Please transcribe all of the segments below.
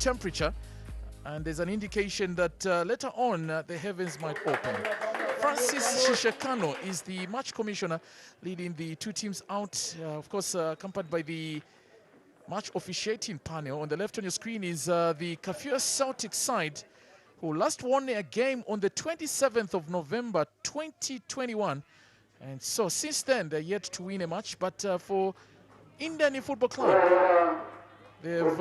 temperature, and there's an indication that later on the heavens might open. Francis Shishekano is the match commissioner leading the two teams out, of course accompanied by the match officiating panel. On the left on your screen is the Kafue Celtic side, who last won a game on the 27th of November 2021. And so since then, they're yet to win a match. But for Indeni Football Club, they've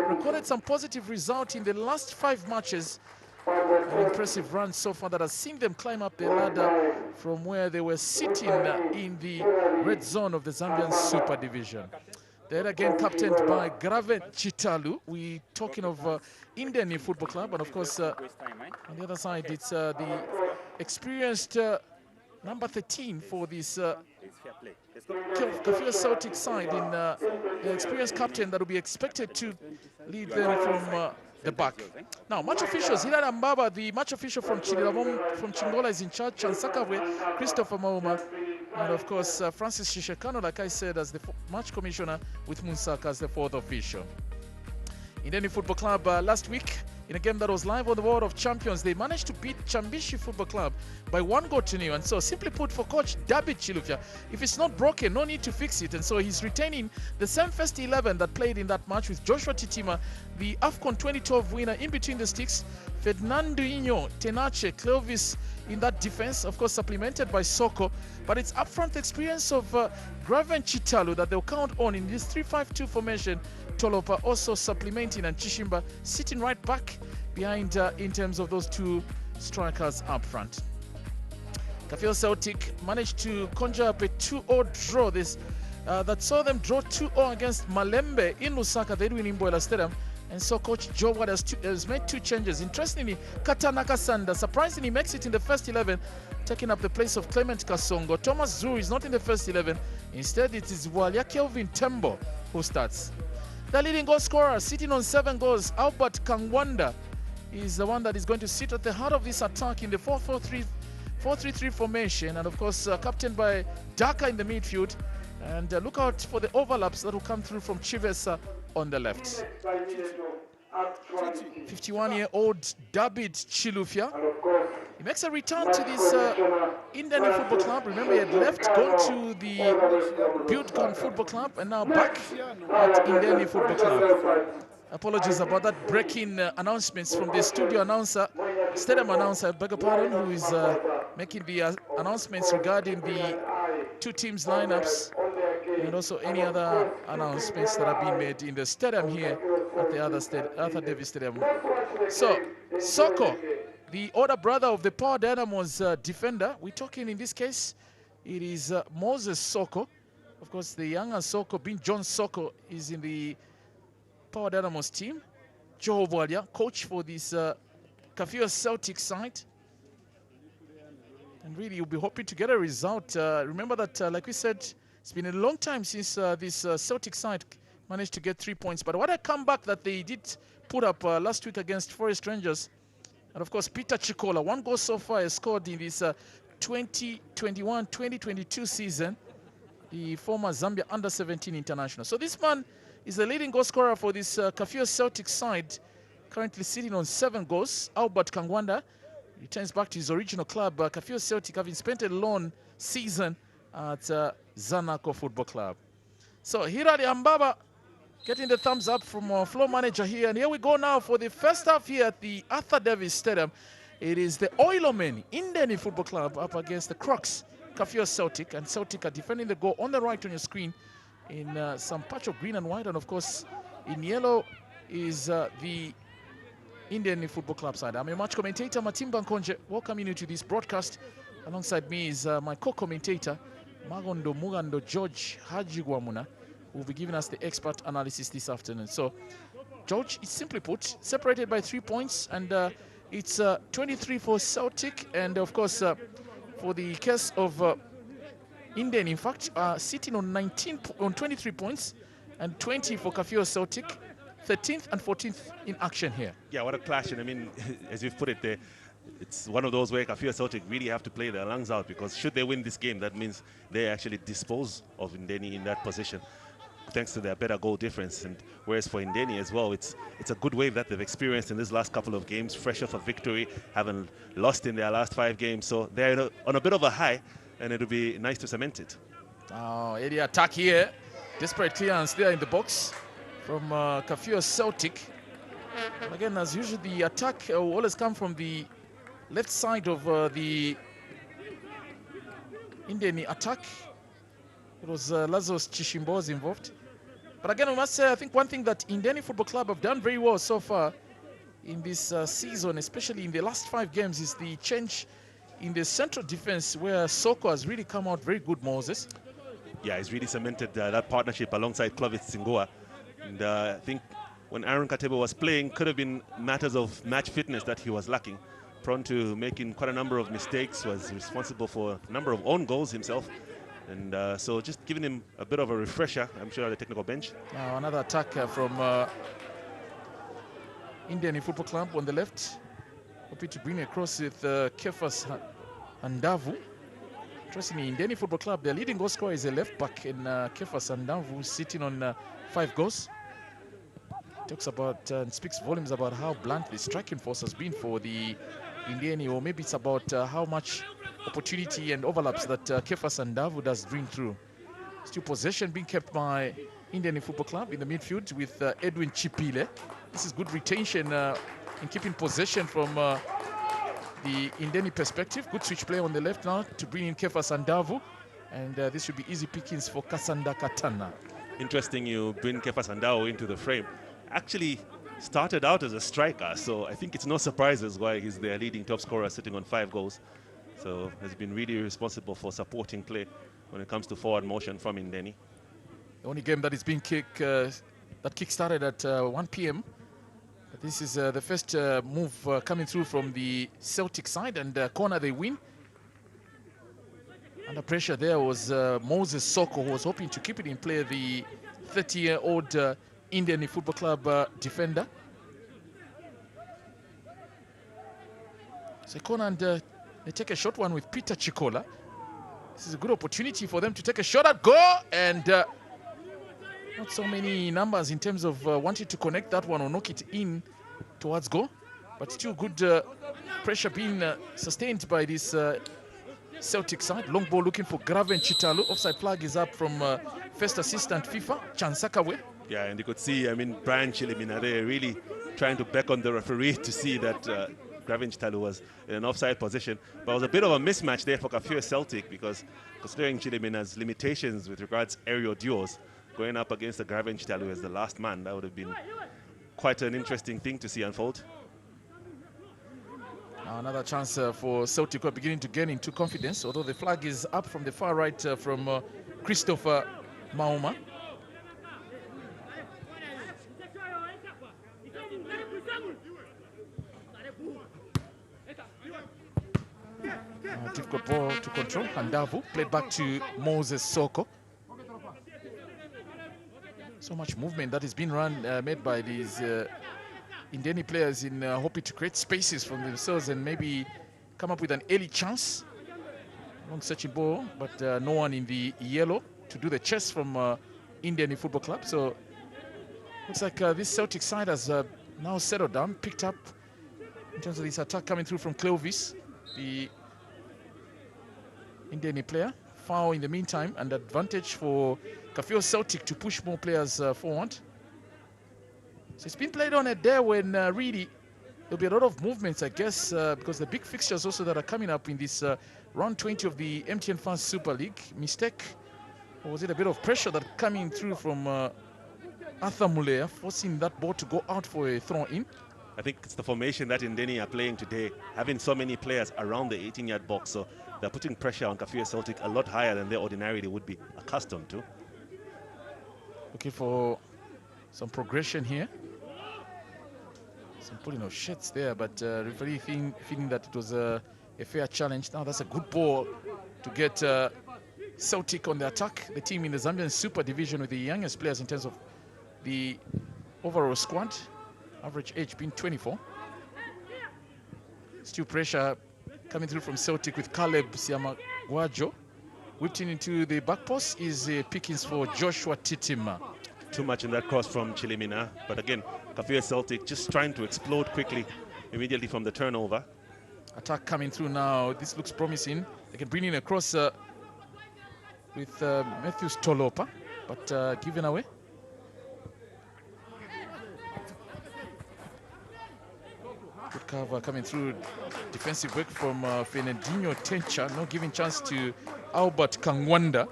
recorded some positive results in the last 5 matches. An impressive run so far that has seen them climb up the ladder from where they were sitting in the red zone of the Zambian Super Division. They're again captained by Kafue Celtic. We're talking of Indeni Football Club, and of course on the other side it's the experienced number 13 for this Kafue Celtic side in the experienced captain that will be expected to lead them from the back. Now, match officials, Hilary Mbaba, the match official from Chingola, is in charge. Chansakabwe, Christopher Mauma, and of course Francis Shishekano, like I said, as the match commissioner, with Munsaka as the 4th official. Indeni Football Club last week, in a game that was live on the World of Champions, they managed to beat Chambishi Football Club by 1-0. And so, simply put, for coach David Chilufya, if it's not broken, no need to fix it. And so he's retaining the same first 11 that played in that match, with Joshua Titima, the AFCON 2012 winner, in between the sticks, Fernandinho, Tenache, Clovis in that defense, of course supplemented by Soko. But it's upfront experience of Graven Chitalu that they'll count on in this 3-5-2 formation. Tolopa also supplementing, and Chishimba sitting right back behind in terms of those two strikers up front. Kafue Celtic managed to conjure up a 2-0 draw that saw them draw 2-0 against Malembe in Lusaka, the Edwin Imboela Stadium. And so coach Joe Ward has made 2 changes. Interestingly, Katanaka Sanda surprisingly makes it in the first 11, taking up the place of Clement Kasongo. Thomas Zuru is not in the first 11. Instead, it is Walia Kelvin Tembo who starts. The leading goal scorer, sitting on 7 goals, Albert Kangwanda, is the one that is going to sit at the heart of this attack in the 4-3-3 formation, and of course captained by Daka in the midfield. And look out for the overlaps that will come through from Chivesa on the left. 51-year-old David Chilufya. He makes a return to this Indeni Football Club. Remember, he had left, gone to the Buildcon Football Club, and now back at Indeni Football Club. Apologies about that breaking announcements from the studio announcer, stadium announcer, beg your pardon, who is making the announcements regarding the two teams' lineups, and also any other announcements that have been made in the stadium here at the Arthur Davis Stadium. So, Soko, the older brother of the Power Dynamos defender, we're talking in this case, it is Moses Soko. Of course, the younger Soko, being John Soko, is in the Power Dynamos team. Joe Walia, coach for this Kafue Celtic side. And really, you'll be hoping to get a result. Remember that, like we said, it's been a long time since this Celtic side managed to get 3 points. But what a comeback that they did put up last week against Forest Rangers. And of course, Peter Chikola, 1 goal so far, has scored in this 2021-2022 season, the former Zambia Under-17 international. So this man is the leading goal scorer for this Kafue Celtic side, currently sitting on 7 goals. Albert Kangwanda returns back to his original club, Kafue Celtic, having spent a loan season at Zanaco Football Club. So Hilary Mbaba getting the thumbs up from our floor manager here. And here we go now for the first half here at the Arthur Davis Stadium. It is the Oilomen Indeni Football Club up against the Crocs, Kafue Celtic. And Celtic are defending the goal on the right on your screen in some patch of green and white. And of course, in yellow is the Indeni Football Club side. I'm your match commentator, Matimba Nkonje, welcoming you to this broadcast. Alongside me is my co-commentator, Magondo Mugando George Hajigwamuna, who will be giving us the expert analysis this afternoon. So, George, it's simply put, separated by 3 points, and it's 23 for Celtic, and of course, for the case of Indeni, in fact, sitting on 23 points, and 20 for Kafue Celtic, 13th and 14th in action here. Yeah, what a clash, and I mean, as you've put it there, it's one of those where Kafue Celtic really have to play their lungs out, because should they win this game, that means they actually dispose of Indeni in that position. thanks to their better goal difference. And whereas for Indeni as well, it's a good wave that they've experienced in this last couple of games, fresh off a victory, haven't lost in their last 5 games. So they're on a bit of a high, and it'll be nice to cement it. Oh, area attack here. Desperate clearance there in the box from Kafue Celtic. And again, as usual, the attack will always come from the left side of the Indeni attack. It was Lazos Chishimbo involved. But again, I must say, I think one thing that Indeni Football Club have done very well so far in this season, especially in the last 5 games, is the change in the central defense where Soko has really come out very good, Moses. Yeah, he's really cemented that partnership alongside Clovis Singoa. And I think when Aaron Katebo was playing, could have been matters of match fitness that he was lacking. Prone to making quite a number of mistakes, was responsible for a number of own goals himself. And so just giving him a bit of a refresher, I'm sure, at the technical bench. Now another attack from Indeni Football Club on the left. Hoping to bring across with Kefas Andavu. Interestingly, Indeni Football Club, their leading goal scorer is a left back in Kefas Andavu, sitting on 5 goals. Talks about and speaks volumes about how blunt the striking force has been for the Indeni, or maybe it's about how much opportunity and overlaps that Kefas Andavu does bring through. Still possession being kept by Indeni Football Club in the midfield with Edwin Chipile. This is good retention in keeping possession from the Indeni perspective. Good switch play on the left now to bring in Kefas Andavu, and this should be easy pickings for Kasanda Katana. Interesting you bring Kefas Andavu into the frame. Actually started out as a striker, so I think it's no surprises why he's their leading top scorer, sitting on 5 goals. So has been really responsible for supporting play when it comes to forward motion from Indeni. The only game that is being that kick started at 1 p.m. But this is the first move coming through from the Celtic side, and corner they win. Under pressure there was Moses Soko, who was hoping to keep it in play, the 30-year-old Indeni Football Club defender. So corner, and they take a short one with Peter Chikola. This is a good opportunity for them to take a shot at goal, and not so many numbers in terms of wanting to connect that one or knock it in towards goal, but still good pressure being sustained by this Celtic side. Long ball looking for Graven Chitalu. Offside flag is up from first assistant FIFA, Chansakawe. Yeah, and you could see, I mean, Brian Chilimina there really trying to beckon the referee to see that Graven Chitalu was in an offside position. But it was a bit of a mismatch there for Kafue Celtic, because considering Chilimina's limitations with regards aerial duels, going up against the Graven Chitalu as the last man, that would have been quite an interesting thing to see unfold. Now another chance for Celtic, who are beginning to gain into confidence, although the flag is up from the far right from Christopher Mauma. Difficult ball to control. Andavu played back to Moses Soko. So much movement that is being made by these Indeni players in hoping to create spaces for themselves and maybe come up with an early chance. Long searching ball, but no one in the yellow to do the chess from Indeni Football Club. So looks like this Celtic side has now settled down, picked up in terms of this attack coming through from Clovis, the Indeni player. Foul in the meantime, and advantage for Kafue Celtic to push more players forward. So it's been played on a day when really there'll be a lot of movements, I guess, because the big fixtures also that are coming up in this round 20 of the MTN Fans Super League. Mistake, or was it a bit of pressure that coming through from Arthur Mulea, forcing that ball to go out for a throw-in? I think it's the formation that Indeni are playing today, having so many players around the 18-yard box, so they're putting pressure on Kafue Celtic a lot higher than they ordinarily would be accustomed to. Looking for some progression here. Some pulling of shirts there, but referee feeling that it was a fair challenge. Now that's a good ball to get Celtic on the attack. The team in the Zambian Super Division with the youngest players in terms of the overall squad. Average age being 24. Still pressure coming through from Celtic with Caleb Siamagwajo. whipped in into the back post is pickings for Joshua Titima. Too much in that cross from Chilimina. But again, Kafue Celtic just trying to explode quickly immediately from the turnover. Attack coming through now. This looks promising. They can bring in a cross with Matthews Tolopa, but given away. Good cover coming through. Defensive work from Fernandinho Tencha. No giving chance to Albert Kangwanda,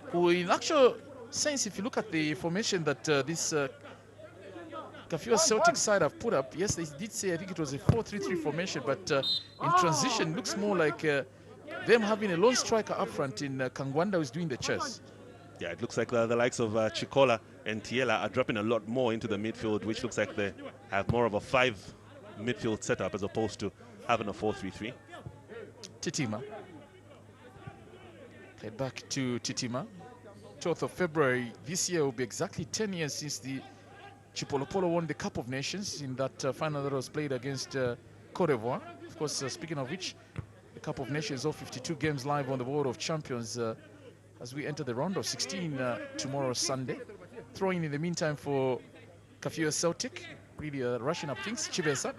who in actual sense, if you look at the formation that this Kafue Celtic side have put up, yes, they did say I think it was a 4-3-3 formation, but in transition looks more like them having a lone striker up front in Kangwanda who's doing the chess. Yeah, it looks like the likes of Chikola and Tiela are dropping a lot more into the midfield, which looks like they have more of a 5 midfield setup as opposed to having a 4-3-3. Titima. Head back to Titima. 12th of February this year will be exactly 10 years since the Chipolopolo won the Cup of Nations in that final that was played against Cote d'Ivoire. Of course, speaking of which, the Cup of Nations, all 52 games live on the World of Champions as we enter the round of 16 tomorrow, Sunday. Throwing in the meantime for Kafue Celtic, really rushing up things. Chibesa.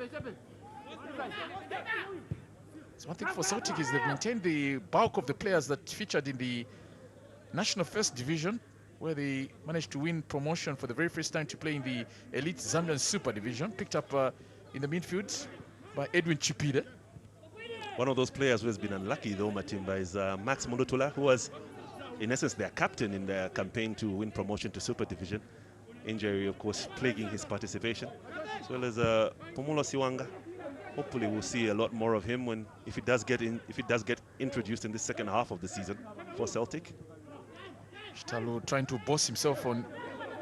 So one thing for Celtic is they've maintained the bulk of the players that featured in the National First Division, where they managed to win promotion for the very first time to play in the Elite Zambian Super Division. Picked up in the midfield by Edwin Chipide. One of those players who has been unlucky, though, Matimba, is Max Mulutula, who was, in essence, their captain in their campaign to win promotion to Super Division. Injury, of course, plaguing his participation. As well as Pumulo Siwanga. Hopefully, we'll see a lot more of him if it does get introduced in the second half of the season for Celtic. Chitalu trying to boss himself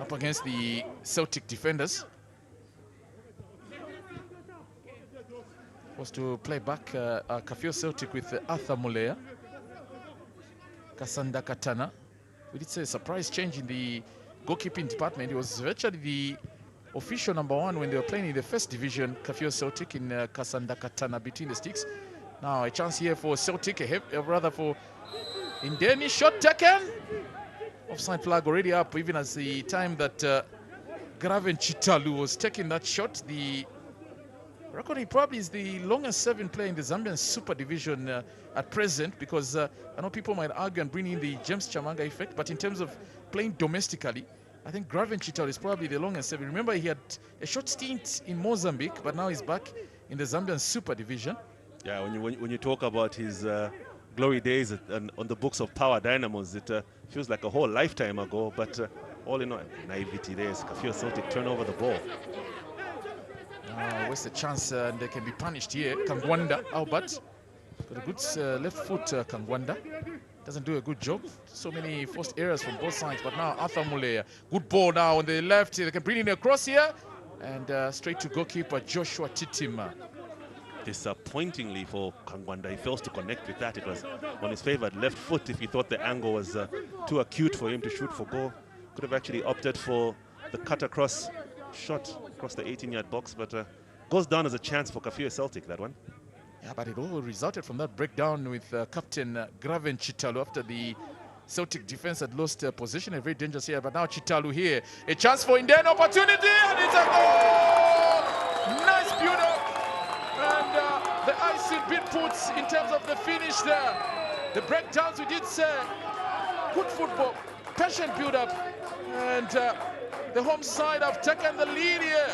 up against the Celtic defenders. Was to play back Kafue Celtic with Arthur Mulea. Kasanda Katana. We did say a surprise change in the goalkeeping department. It was virtually the official number 1 when they were playing in the first division, Kafue Celtic, in Kasanda Katana between the sticks. Now a chance here for Celtic, rather for Indeni. Shot taken. Offside flag already up, even as the time that Graven Chitalu was taking that shot. The record, he probably is the longest serving player in the Zambian Super Division at present, because I know people might argue and bring in the James Chamanga effect, but in terms of playing domestically, I think Graven Chitalu is probably the longest serving. Remember, he had a short stint in Mozambique, but now he's back in the Zambian Super Division. Yeah, when you talk about his glory days on the books of Power Dynamos, it feels like a whole lifetime ago, but all in all, naivety there is Kafue Celtic turn over the ball. Where's the chance and they can be punished here? Kangwanda, Albert, got a good left foot. Kangwanda doesn't do a good job. So many forced errors from both sides, but now Arthur Mulea, good ball now on the left. They can bring in a cross here, and straight to goalkeeper Joshua Titima. Disappointingly for Kangwanda, he fails to connect with that. It was on his favored left foot. If he thought the angle was too acute for him to shoot for goal, could have actually opted for the cut across shot across the 18-yard box, but goes down as a chance for Kafue Celtic, that one. Yeah, but it all resulted from that breakdown with Captain Graven Chitalu after the Celtic defense had lost position. A very dangerous here, but now Chitalu here. A chance for Indeni, opportunity, and it's a goal! Nice build-up. And the icy bit puts in terms of the finish there. The breakdowns, we did say, good football, patient build-up. And the home side have taken the lead here.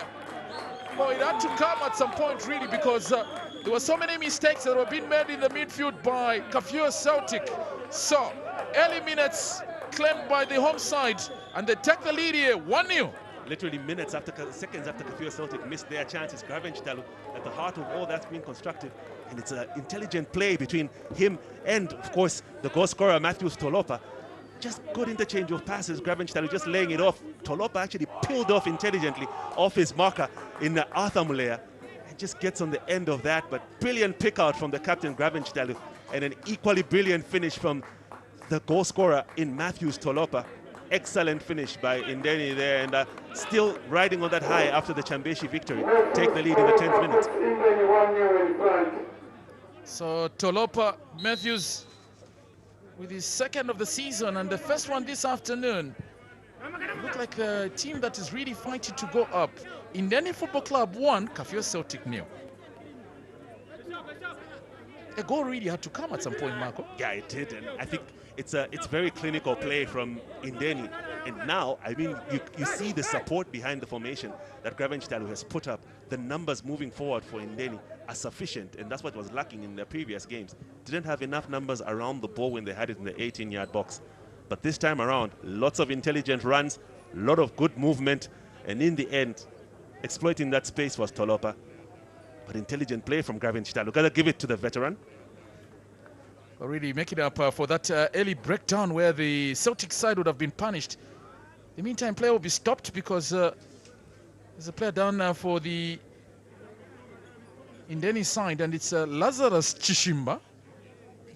Well, it had to come at some point, really, because there were so many mistakes that were being made in the midfield by Kafue Celtic. So, early minutes claimed by the home side, and they take the lead here, 1-0. Literally seconds after Kafue Celtic missed their chances, Graven Chitalu at the heart of all that's been constructed. And it's an intelligent play between him and, of course, the goal scorer, Matthews Tolopa. Just good interchange of passes, Graven Chitalu just laying it off. Tolopa actually peeled off intelligently off his marker in Arthur Mulea. And just gets on the end of that, but brilliant pick out from the captain, Graven Chitalu, and an equally brilliant finish from the goal scorer in Matthews Tolopa. Excellent finish by Indeni there, and still riding on that high after the Chambeshi victory. Take the lead in the 10th minute. So Tolopa, Matthews, with his second of the season and the first one this afternoon. Look like a team that is really fighting to go up. Indeni Football Club 1, Kafue Celtic 0. A goal really had to come at some point, Marco. Yeah, it did, and I think it's very clinical play from Indeni. And now, I mean, you see the support behind the formation that Gravenchtalu has put up. The numbers moving forward for Indeni are sufficient, and that's what was lacking in the previous games. Didn't have enough numbers around the ball when they had it in the 18-yard box. But this time around, lots of intelligent runs, a lot of good movement, and in the end, exploiting that space was Tolopa. But intelligent play from Gravenchtalu. Gotta give it to the veteran. Already making up for that early breakdown where the Celtic side would have been punished. In the meantime, play will be stopped because there's a player down for the Indeni side, and it's Lazarus Chishimba,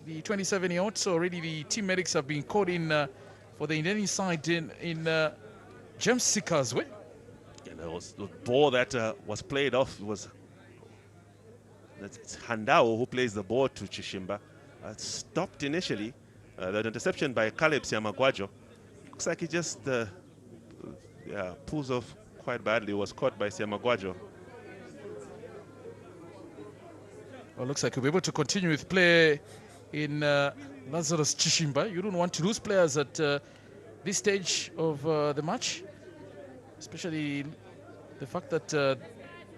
the 27-year-old. So already the team medics have been called in for the Indeni side in James Sikazwe. Yeah, there was the ball that was played off. It's Handao who plays the ball to Chishimba. Stopped initially. The interception by Caleb Siamagwajo. Looks like he just pulls off quite badly. Was caught by Siamagwajo. Well, looks like we'll be able to continue with play in Lazarus Chishimba. You don't want to lose players at this stage of the match, especially the fact that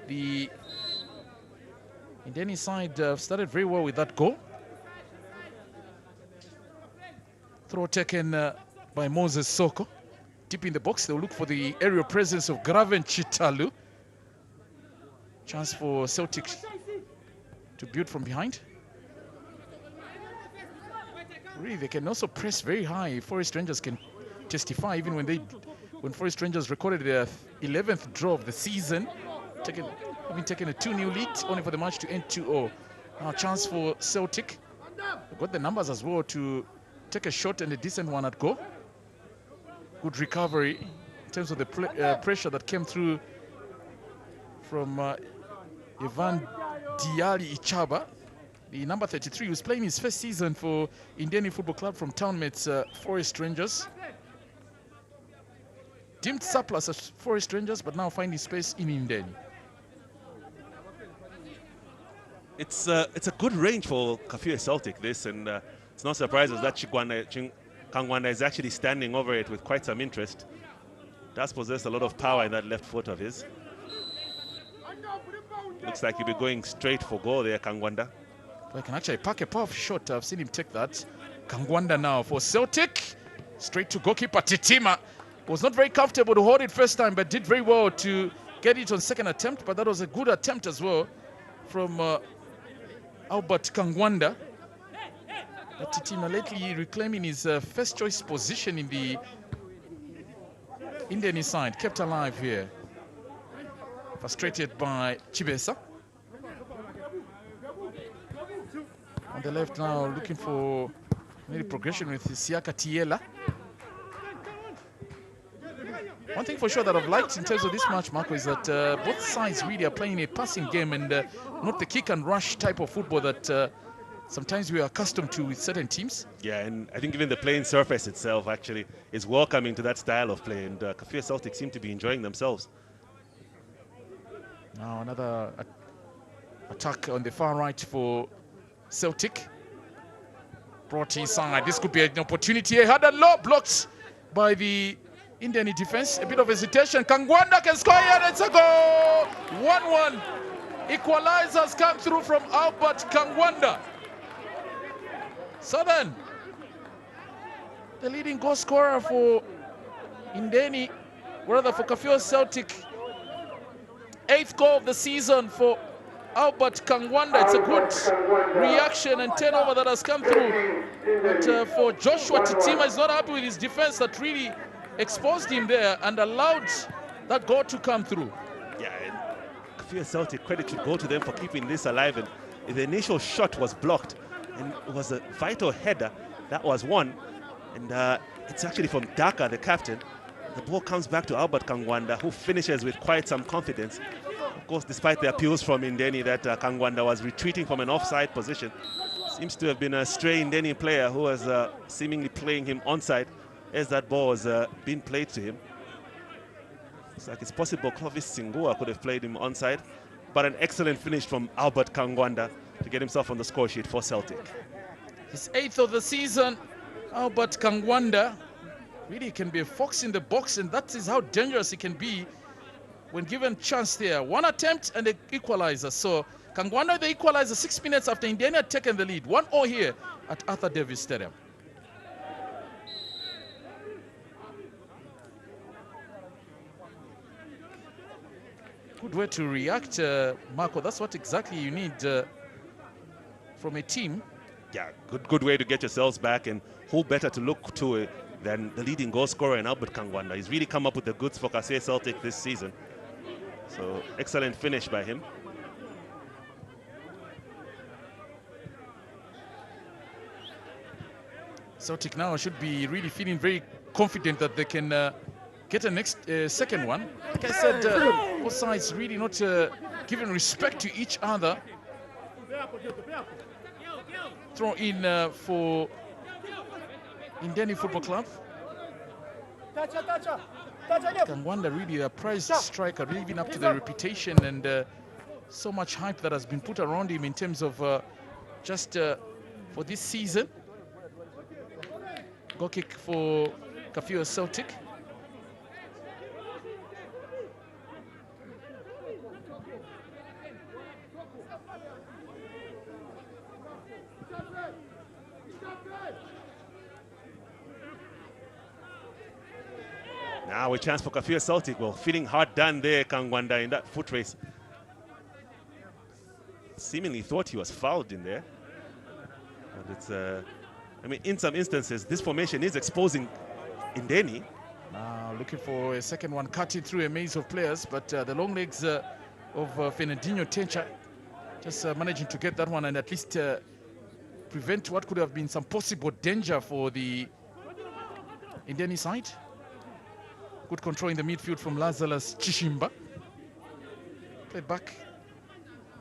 the Indeni side started very well with that goal. Throw taken by Moses Soko. Deep in the box, they'll look for the aerial presence of Gravenchtalu. Chance for Celtic to build from behind. Really, they can also press very high. Forest Rangers can testify, even when Forest Rangers recorded their 11th draw of the season, having taken a 2-0 lead, only for the match to end 2-0. Now, chance for Celtic. They've got the numbers as well to take a shot and a decent one at goal. Good recovery in terms of the pressure that came through from Ivan Diali Ichaba, the number 33, who's playing his first season for Indeni Football Club from townmates Forest Rangers. Deemed surplus at Forest Rangers, but now finding space in Indeni. It's a good range for Kafue Celtic, this, and it's not surprising that Kangwanda is actually standing over it with quite some interest. Does possess a lot of power in that left foot of his. Looks like he'll be going straight for goal there, Kangwanda. Well, he can actually pack a powerful shot. I've seen him take that. Kangwanda now for Celtic. Straight to goalkeeper Titima. Was not very comfortable to hold it first time, but did very well to get it on second attempt. But that was a good attempt as well from Albert Kangwanda. Titima lately reclaiming his first choice position in the Indeni side. Kept alive here. Frustrated by Chibesa. On the left now, looking for maybe progression with Siaka Tiela. One thing for sure that I've liked in terms of this match, Marco, is that both sides really are playing a passing game and not the kick and rush type of football that sometimes we are accustomed to with certain teams. Yeah, and I think even the playing surface itself actually is welcoming to that style of play, and Kafue Celtic seem to be enjoying themselves. Now another attack on the far right for Celtic. Brought inside. This could be an opportunity. He had a low blocked by the Indeni defense. A bit of hesitation. Kangwanda can score here. It's a goal. 1-1. Equalizers come through from Albert Kangwanda. So then, the leading goal scorer for Indeni, rather for Kafue Celtic. 8th goal of the season for Albert Kangwanda. It's a good reaction and turnover that has come through. But for Joshua Titima, is not happy with his defense that really exposed him there and allowed that goal to come through. Yeah, and Kafue Celtic, credit should go to them for keeping this alive. And the initial shot was blocked, and it was a vital header. That was one. And it's actually from Daka, the captain. The ball comes back to Albert Kangwanda, who finishes with quite some confidence. Of course, despite the appeals from Indeni that Kangwanda was retreating from an offside position, Seems to have been a stray Indeni player who was seemingly playing him onside as that ball was being played to him. It's like it's possible Clovis Singua could have played him onside, but an excellent finish from Albert Kangwanda to get himself on the score sheet for Celtic. His 8th of the season, Albert Kangwanda really can be a fox in the box, and that is how dangerous he can be when given chance there. One attempt and the equalizer. So Kangwanda the equalizer 6 minutes after Indeni had taken the lead. 1-0 here at Arthur Davis Stadium. Good way to react, Marco. That's what exactly you need from a team. Yeah, good way to get yourselves back, and who better to look to than the leading goal scorer in Albert Kangwanda. He's really come up with the goods for Kafue Celtic this season. So excellent finish by him. Celtic now should be really feeling very confident that they can get a next second one. Like I said, both sides really not giving respect to each other. Throw in for Indeni Football Club. Kangwanda really a prized striker, living up to the reputation and so much hype that has been put around him in terms of just for this season. Goal kick for Kafue Celtic. Now a chance for Kafue Celtic. Well, feeling hard done there, Kangwanda, in that foot race. Seemingly thought he was fouled in there. But it's, I mean, in some instances, this formation is exposing Indeni. Now looking for a second one, cutting through a maze of players, but the long legs of Fernandinho Tencha just managing to get that one and at least prevent what could have been some possible danger for the Indeni side. Good control in the midfield from Lazarus Chishimba. Played back,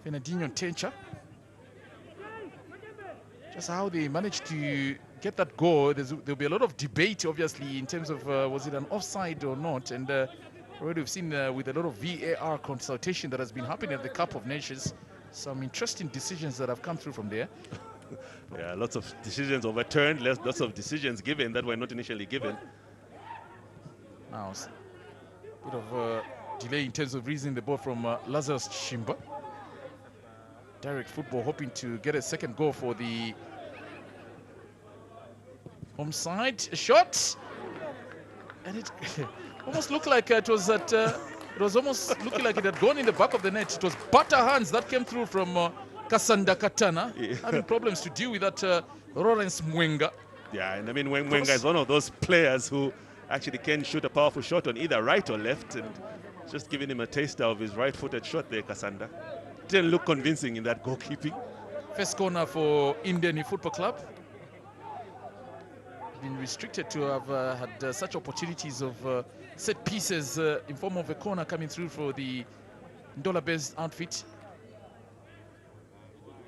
Fernandinho Tencha. Just how they managed to get that goal, there'll be a lot of debate, obviously, in terms of was it an offside or not. And already we've seen with a lot of VAR consultation that has been happening at the Cup of Nations, some interesting decisions that have come through from there. Yeah, lots of decisions overturned, lots of decisions given that were not initially given. Now, a bit of delay in terms of releasing the ball from Lazarus Chishimba. Direct football, hoping to get a second goal for the home side. A shot, and it almost looked like it was at. It was almost looking like it had gone in the back of the net. It was butter hands that came through from Kasanda Katana, having problems to deal with that Lawrence Mwenga. Yeah, and I mean, Mwenga is one of those players who actually can shoot a powerful shot on either right or left, and just giving him a taster of his right-footed shot there, Kasanda. Didn't look convincing in that goalkeeping. First corner for Indeni Football Club. Been restricted to have had such opportunities of set pieces in form of a corner coming through for the Ndola-based outfit.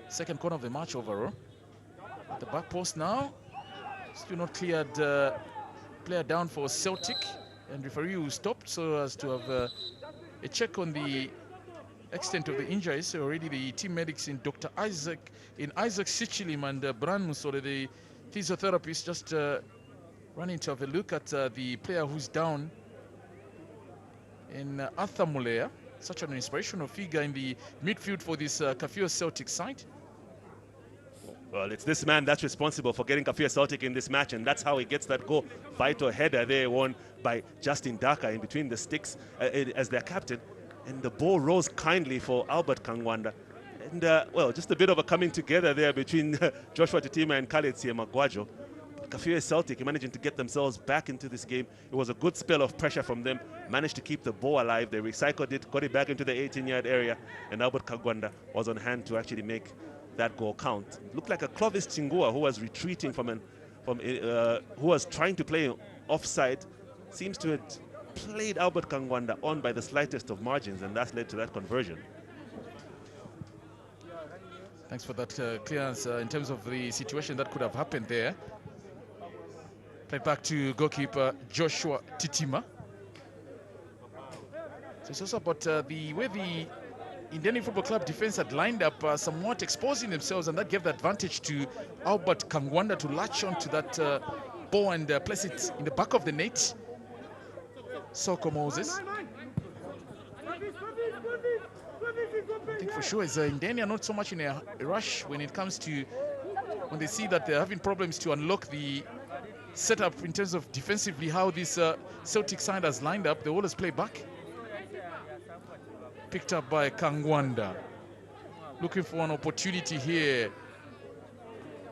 Second corner of the match overall. At the back post now. Still not cleared. Player down for Celtic, and referee who stopped so as to have a check on the extent of the injuries. So already the team medics in Isaac Sichilim and Bran Musole, the physiotherapist, just running to have a look at the player who's down in Arthur Mulea, such an inspirational figure in the midfield for this Kafue Celtic side. Well, it's this man that's responsible for getting Kafue Celtic in this match, and that's how he gets that goal. Vital header there, won by Justin Daka in between the sticks as their captain. And the ball rose kindly for Albert Kangwanda. And, well, just a bit of a coming together there between Joshua Titima and Khaled Siemagwajo. Kafue Celtic managing to get themselves back into this game. It was a good spell of pressure from them. Managed to keep the ball alive. They recycled it, got it back into the 18-yard area, and Albert Kangwanda was on hand to actually make that goal count. Looked like a Clovis Chingua who was retreating who was trying to play offside. Seems to have played Albert Kangwanda on by the slightest of margins, and that's led to that conversion. Thanks for that clearance in terms of the situation that could have happened there. Played back to goalkeeper Joshua Titima. So it's also about the way the Indeni Football Club defense had lined up, somewhat exposing themselves, and that gave the advantage to Albert Kangwanda to latch on to that ball and place it in the back of the net. Soko Moses. I think for sure is Indeni are not so much in a rush when it comes to when they see that they're having problems to unlock the setup in terms of defensively how this Celtic side has lined up. They always play back. Picked up by Kangwanda. Looking for an opportunity here.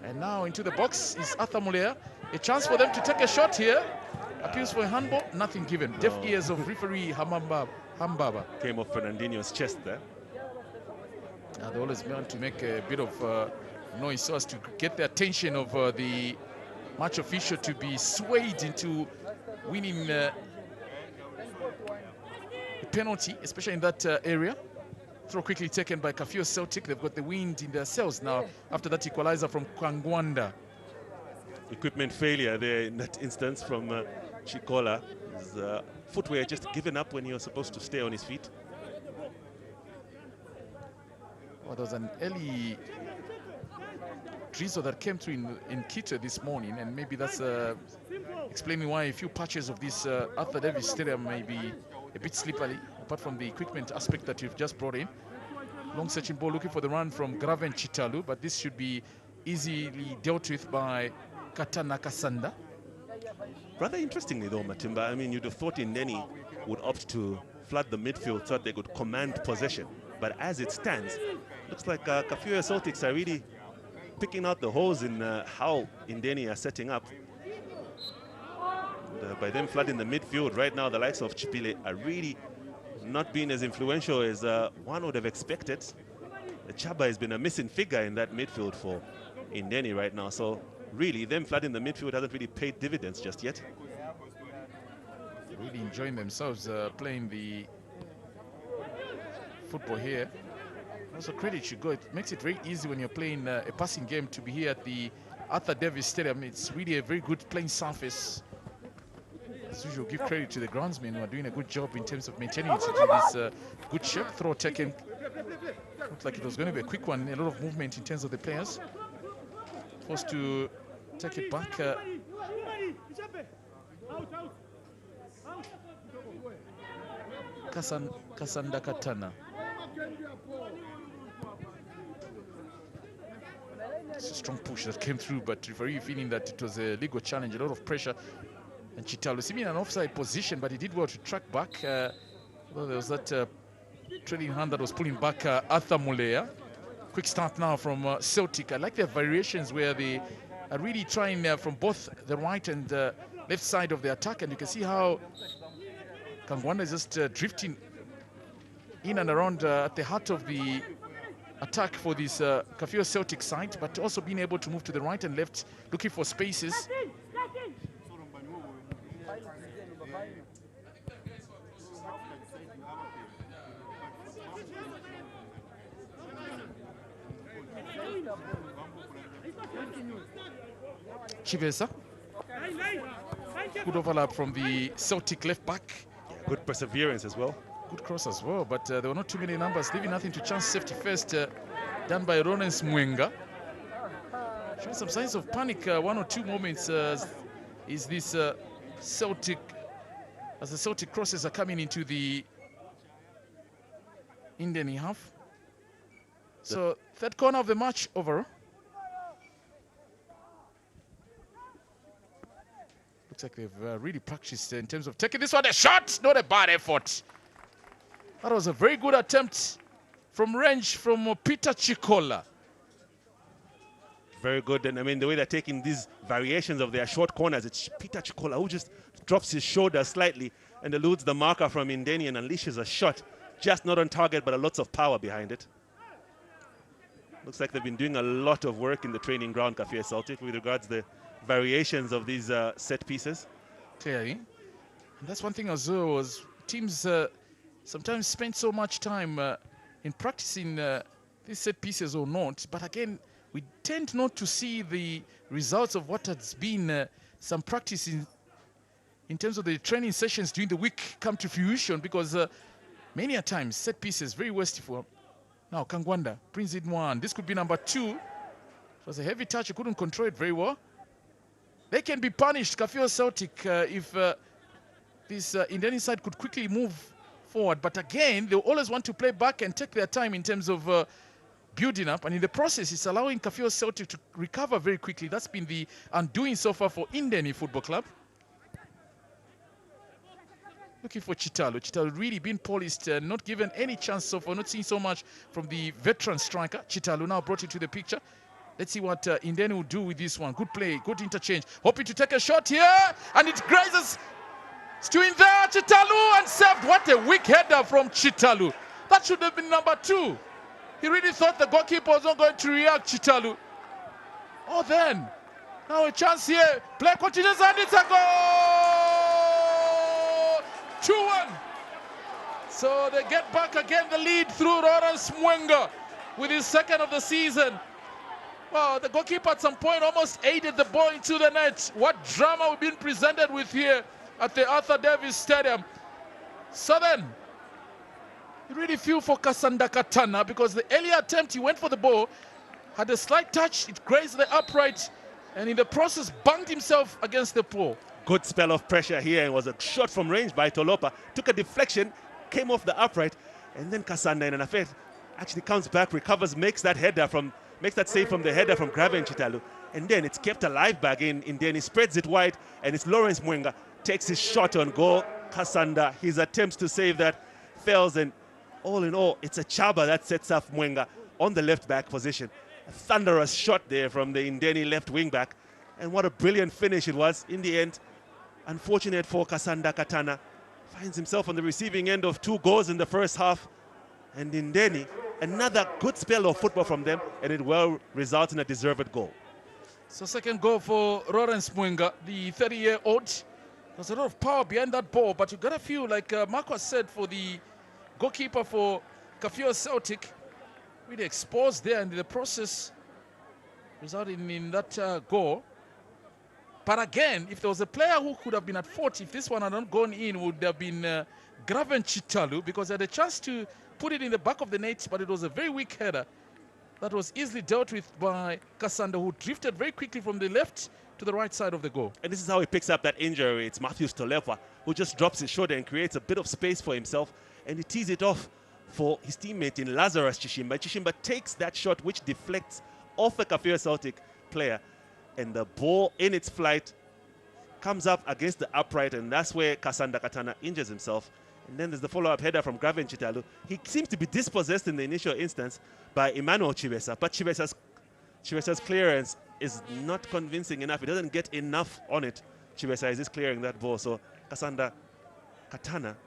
And now into the box is Arthur Mulea. A chance for them to take a shot here. Appeals for a handball, nothing given. Deaf ears of referee Hambaba. Came off Fernandinho's chest there. They always want to make a bit of noise so as to get the attention of the match official to be swayed into winning a penalty, especially in that area. Throw quickly taken by Kafue Celtic. They've got the wind in their sails now after that equalizer from Kangwanda. Equipment failure there in that instance from Chikola. His footwear just given up when he was supposed to stay on his feet. Well, there was an early drizzle that came through in Quito this morning, and maybe that's explaining why a few patches of this Arthur Davis Stadium may be a bit slippery, apart from the equipment aspect that you've just brought in. Long searching ball looking for the run from Graven Chitalu, but this should be easily dealt with by Katana Kasanda. Rather interestingly though, Matimba, I mean, you'd have thought Indeni would opt to flood the midfield so that they could command possession. But as it stands, looks like Kafue Celtics are really picking out the holes in how Indeni are setting up. By them flooding the midfield right now, the likes of Chipile are really not being as influential as one would have expected. Chaba has been a missing figure in that midfield for Indeni right now. So really, them flooding the midfield hasn't really paid dividends just yet. Really enjoying themselves playing the football here. Also, credit should go. It makes it very easy when you're playing a passing game to be here at the Arthur Davis Stadium. It's really a very good playing surface. As usual, give credit to the groundsmen who are doing a good job in terms of maintaining it to this good shape. Throw taken. Looked like it was going to be a quick one. A lot of movement in terms of the players. Forced to take it back. Kasanda Katana. It's a strong push that came through, but referee feeling that it was a legal challenge, a lot of pressure. And Chitalu seeming in an offside position, but he did well to track back. Although there was that trailing hand that was pulling back Arthur Mulea. Quick start now from Celtic. I like their variations where they are really trying from both the right and left side of the attack. And you can see how Kangwanda is just drifting in and around at the heart of the attack for this Kafue Celtic side, but also being able to move to the right and left, looking for spaces. Chivesa. Good overlap from the Celtic left back. Good perseverance as well. Good cross as well, but there were not too many numbers, leaving nothing to chance. Safety first, done by Ronens Mwenga. Showing some signs of panic, one or two moments is this Celtic, as the Celtic crosses are coming into the Indeni half. So third corner of the match over. Looks like they've really practiced in terms of taking this one. A shot, not a bad effort. That was a very good attempt from range from Peter Chikola. Very good. And I mean, the way they're taking these variations of their short corners, it's Peter Chikola who just drops his shoulder slightly and eludes the marker from Indeni and unleashes a shot. Just not on target, but lots of power behind it. Looks like they've been doing a lot of work in the training ground, Kafue Celtic, with regards to the variations of these set pieces. Clearly. And that's one thing as well, was teams sometimes spend so much time in practicing these set pieces or not. But again, we tend not to see the results of what has been some practice in terms of the training sessions during the week come to fruition, because many a times set pieces very wasteful. Now Kangwanda brings in one. This could be number 2. It was a heavy touch. He couldn't control it very well. They can be punished, Kafue Celtic, if this Indeni side could quickly move forward. But again, they always want to play back and take their time in terms of building up. And in the process, it's allowing Kafue Celtic to recover very quickly. That's been the undoing so far for Indeni Football Club. Looking for Chitalu. Chitalu really been polished, not given any chance so far, not seeing so much from the veteran striker. Chitalu now brought into the picture. Let's see what Indeni will do with this one. Good play, good interchange. Hoping to take a shot here, and it grazes. Still in there, Chitalu, and saved. What a weak header from Chitalu. That should have been number 2. He really thought the goalkeeper was not going to react, Chitalu. Oh, then. Now a chance here. Play continues, and it's a goal! 2-1. So they get back again the lead through Lawrence Mwenga with his second of the season. Well, the goalkeeper at some point almost aided the ball into the net. What drama we've been presented with here at the Arthur Davis Stadium. So then, you really feel for Kasanda Katana, because the earlier attempt, he went for the ball, had a slight touch, it grazed the upright, and in the process banged himself against the pole. Good spell of pressure here. It was a shot from range by Tolopa. Took a deflection, came off the upright, and then Kasanda in an effect actually comes back, recovers, makes that save from the header from Graven Chitalu. And then it's kept alive back in Indeni, spreads it wide, and it's Lawrence Mwenga takes his shot on goal. Kasanda, his attempts to save that fails, and all in all, it's a Chaba that sets up Mwenga on the left back position. A thunderous shot there from the Indeni left wing back, and what a brilliant finish it was in the end. Unfortunate for Kasanda Katana, finds himself on the receiving end of 2 goals in the first half, and Indeni, another good spell of football from them, and it will result in a deserved goal. So second goal for Lawrence Mwenga, the 30-year-old. There's a lot of power behind that ball, but you got to feel like Marcos said, for the goalkeeper for Kafue Celtic, really exposed there, and in the process resulting in that goal. But again, if there was a player who could have been at fault, if this one had not gone in, would have been Graven Chitalu, because he had a chance to put it in the back of the net, but it was a very weak header that was easily dealt with by Kasanda, who drifted very quickly from the left to the right side of the goal. And this is how he picks up that injury. It's Matthews Tolepa, who just drops his shoulder and creates a bit of space for himself, and he tees it off for his teammate in Lazarus Chishimba. Chishimba takes that shot, which deflects off a Kafue Celtic player, and the ball in its flight comes up against the upright, and that's where Kasanda Katana injures himself. And then there's the follow-up header from Graven Chitalu. He seems to be dispossessed in the initial instance by Emmanuel Chibesa, but Chibesa's clearance is not convincing enough. He doesn't get enough on it. Chibesa is just clearing that ball. So Kasanda Katana,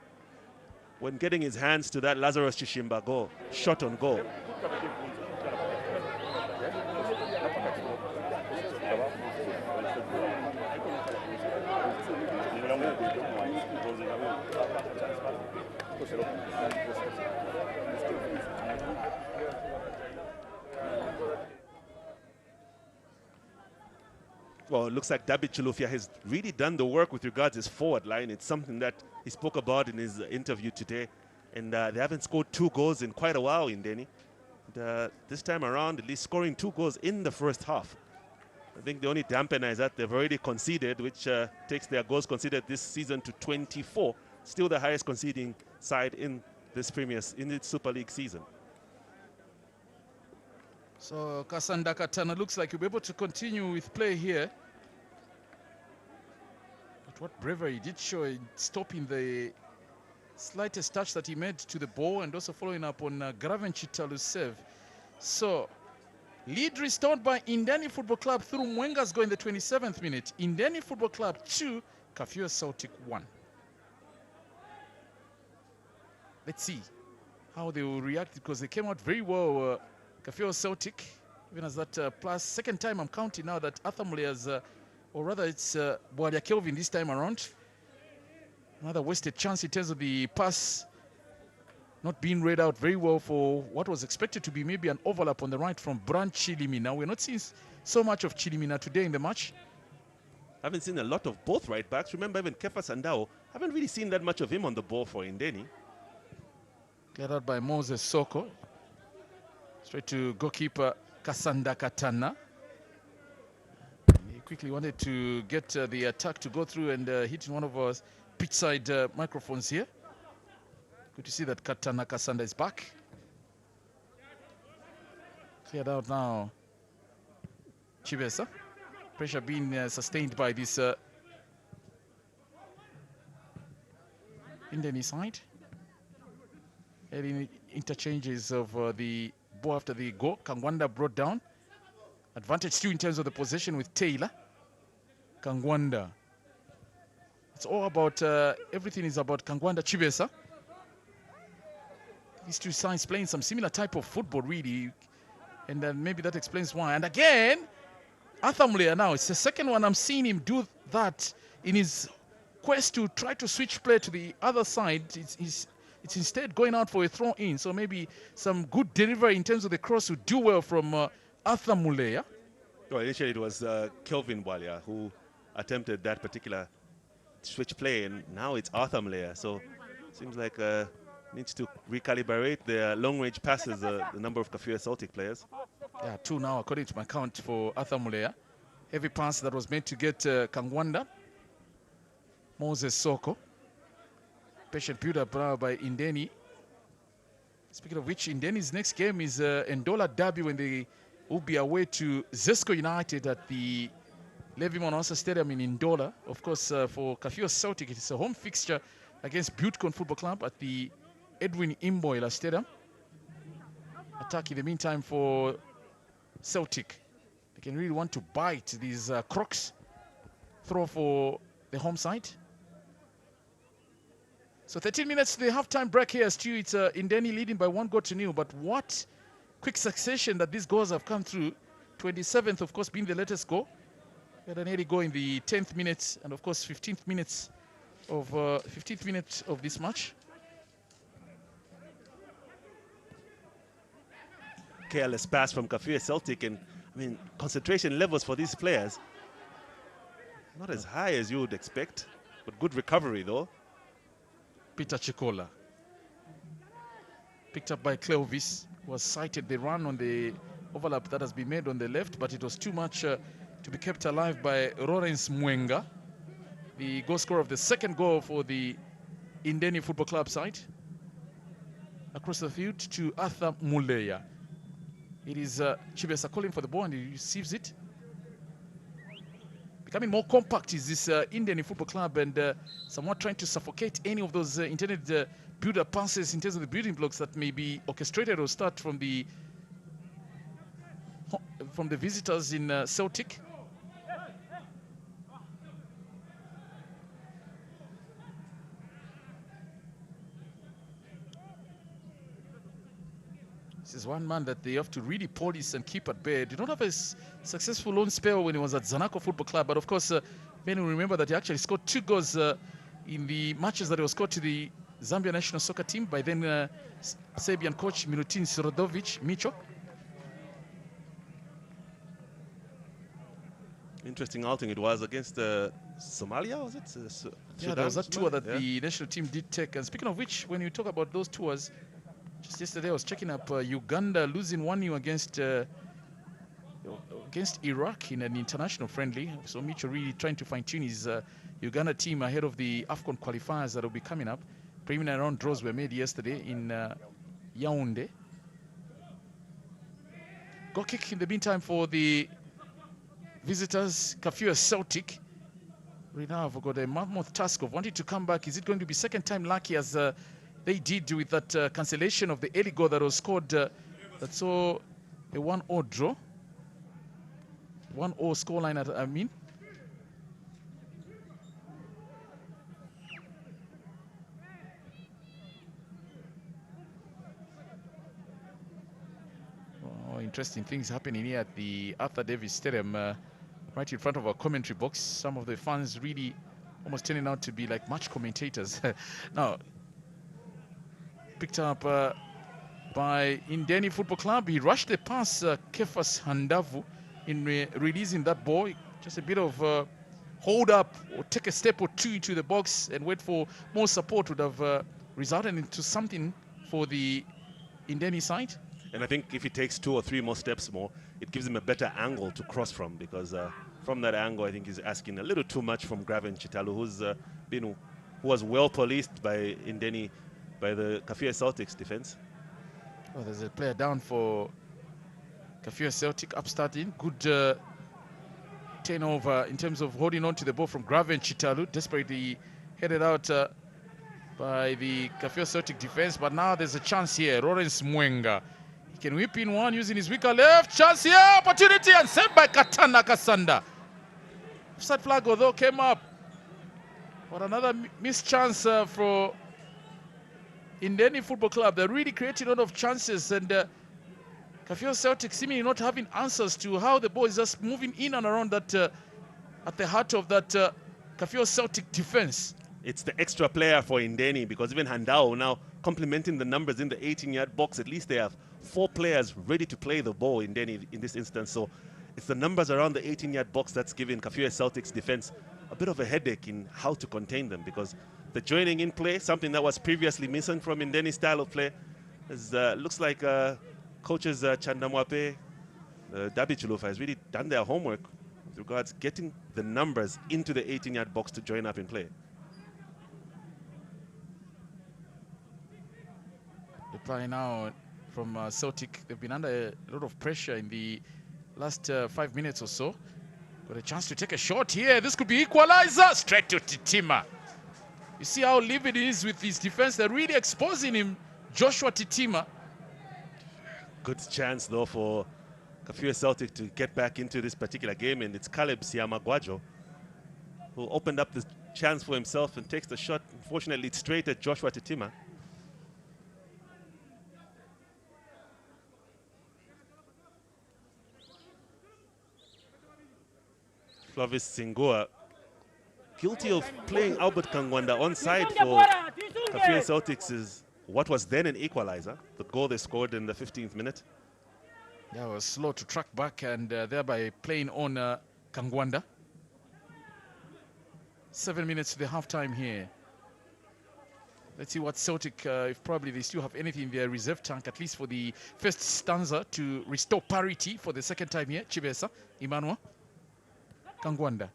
when getting his hands to that Lazarus Chishimba goal, shot on goal. Well, it looks like David Chilufya has really done the work with regards to his forward line. It's something that he spoke about in his interview today. And they haven't scored 2 goals in quite a while in Indeni. This time around, at least scoring 2 goals in the first half. I think the only dampener is that they've already conceded, which takes their goals conceded this season to 24. Still the highest conceding side in this in its Super League season. So Kasanda Katana looks like he'll be able to continue with play here. But what bravery he did show in stopping the slightest touch that he made to the ball, and also following up on Graven Chitalu's save. So lead restored by Indeni Football Club through Mwenga's goal in the 27th minute. Indeni Football Club 2, Kafue Celtic 1. Let's see how they will react, because they came out very well, Kafue Celtic, even as that plus second time I'm counting now that Athamle has, or rather it's Boadia Kelvin this time around. Another wasted chance in terms of the pass. not being read out very well for what was expected to be maybe an overlap on the right from Brand Chilimina. We're not seeing so much of Chilimina today in the match. Haven't seen a lot of both right backs. Remember, even Kepa Sandao, haven't really seen that much of him on the ball for Indeni. Cleared out by Moses Soko. Straight to goalkeeper Kasanda Katana. He quickly wanted to get the attack to go through and hit one of our pitch side microphones here. Good to see that Katana Kasanda is back. Cleared out now. Chibesa. Pressure being sustained by this Indeni side. Any interchanges of the ball after the goal. Kangwanda brought down. Advantage too in terms of the possession with Taylor. Kangwanda. It's all about, everything is about Kangwanda Chibesa. These two sides playing some similar type of football, really. And maybe that explains why. And again, Arthur Mulea now, it's the second one I'm seeing him do that in his quest to try to switch play to the other side. It's instead going out for a throw in. So maybe some good delivery in terms of the cross would do well from Arthur Mulea. Well, initially it was Kelvin Walia who attempted that particular switch play, and now it's Arthur Mulea. So it seems like needs to recalibrate their long-range passes, the number of Kafue Celtic players. Yeah, 2 now according to my count for Arthur Mulea. Heavy pass that was meant to get Kangwanda. Moses Soko. Patient build-up now by Indeni. Speaking of which, Indeni's next game is Ndola Derby when they will be away to Zesco United at the Levi Monasa Stadium in Ndola. Of course, for Kafue Celtic, it is a home fixture against Butekon Football Club at the Edwin Imboila Stadium. Attack in the meantime for Celtic. They can really want to bite these Crocs. Throw for the home side. So 13 minutes to the halftime break here, Stu. It's Indeni leading by 1-0. But what quick succession that these goals have come through. 27th, of course, being the latest goal. We had an early goal in the 10th minute, and of course 15th minute of this match. Careless pass from Kafue Celtic, and I mean, concentration levels for these players not as high as you would expect, but good recovery though. Peter Chikola. Picked up by Cleovis. Was sighted the run on the overlap that has been made on the left, but it was too much to be kept alive by Lawrence Mwenga, the goal scorer of the second goal for the Indeni Football Club side. Across the field to Arthur Mulea. It is Chibesa calling for the ball and he receives it. Becoming more compact is this Indeni Football Club, and somewhat trying to suffocate any of those intended build-up passes in terms of the building blocks that may be orchestrated or start from the visitors in Celtic. This is one man that they have to really police and keep at bay. Did not have a successful loan spell when he was at Zanaco Football Club, but of course, many will remember that he actually scored 2 goals in the matches that he was scored to the Zambia national soccer team by then Serbian coach Milutin Sirodovic Micho. Interesting outing it was against Somalia, was it? Yeah, there was that tour that the national team did take. And speaking of which, when you talk about those tours, just yesterday I was checking up Uganda losing 1-0 against Iraq in an international friendly. So Micho really trying to fine-tune his Uganda team ahead of the AFCON qualifiers that will be coming up. Preliminary round draws were made yesterday in Yaoundé. Goal kick in the meantime for the visitors, Kafue Celtic. Right now have got a mammoth task of wanting to come back. Is it going to be second time lucky as they did with that cancellation of the early goal that was scored? That saw a 1-0 draw. 1-0 scoreline, I mean. Oh, interesting things happening here at the Arthur Davis Stadium, right in front of our commentary box. Some of the fans really almost turning out to be like match commentators. Now, picked up by Indeni Football Club. He rushed the pass, Kefas Handavu, in releasing that ball. Just a bit of hold up or take a step or two into the box and wait for more support would have resulted into something for the Indeni side. And I think if he takes 2 or 3 more steps more, it gives him a better angle to cross from, because from that angle, I think he's asking a little too much from Graven Chitalu, who was well policed by Indeni, by the Kafue Celtics defense. Oh, there's a player down for Kafue Celtic, upstarting. Good turnover in terms of holding on to the ball from Graven Chitalu, desperately headed out by the Kafue Celtic defense. But now there's a chance here. Lawrence Mwenga. He can whip in one using his weaker left. Chance here, opportunity, and sent by Katana Kasanda. Offside flag, although, came up. But another missed chance for Indeni Football Club. They're really creating a lot of chances, and Kafue Celtic seemingly not having answers to how the ball is just moving in and around that, at the heart of that Kafue Celtic defense. It's the extra player for Indeni, because even Handao now complementing the numbers in the 18-yard box. At least they have 4 players ready to play the ball in Indeni in this instance. So it's the numbers around the 18-yard box that's giving Kafue Celtic's defense a bit of a headache in how to contain them, because the joining in play, something that was previously missing from Indeni's style of play, is, looks like coaches Chandamwape, Dabi Chulufa has really done their homework with regards getting the numbers into the 18-yard box to join up in play. The play now from Celtic, they've been under a lot of pressure in the last 5 minutes or so. Got a chance to take a shot here. This could be equalizer. Straight to Titima. You see how livid he is with his defense. They're really exposing him, Joshua Titima. Good chance, though, for Kafue Celtic to get back into this particular game, and it's Caleb Siamagwajo who opened up the chance for himself and takes the shot. Unfortunately, it's straight at Joshua Titima. Clovis Singua, guilty of playing Albert Kangwanda onside for Kafue Celtics, is what was then an equalizer, the goal they scored in the 15th minute. That was slow to track back, and thereby playing on Kangwanda. 7 minutes to the halftime here. Let's see what Celtic, if probably they still have anything in their reserve tank, at least for the first stanza, to restore parity for the second time here. Chibesa, Emmanuel, Kangwanda.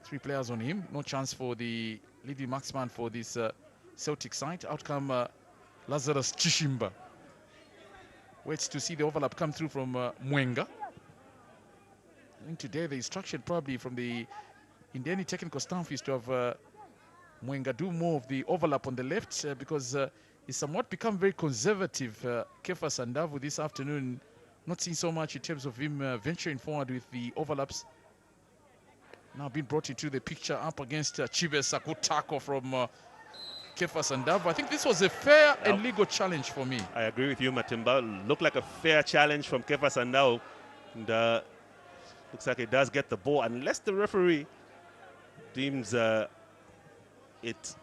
3 players on him. No chance for the leading marksman for this Celtic side. Outcome Lazarus Chishimba. Waits to see the overlap come through from Mwenga. I think today the instruction probably from the Indeni technical staff is to have Mwenga do more of the overlap on the left, because he's somewhat become very conservative. Kefa Sandavu this afternoon, not seeing so much in terms of him venturing forward with the overlaps. Now being brought into the picture up against Chive Sakutako from Kefa Sandavu. I think this was a fair and legal challenge for me. I agree with you, Matimba. Looked like a fair challenge from Kefa Sandavu. And looks like it does get the ball, unless the referee deems it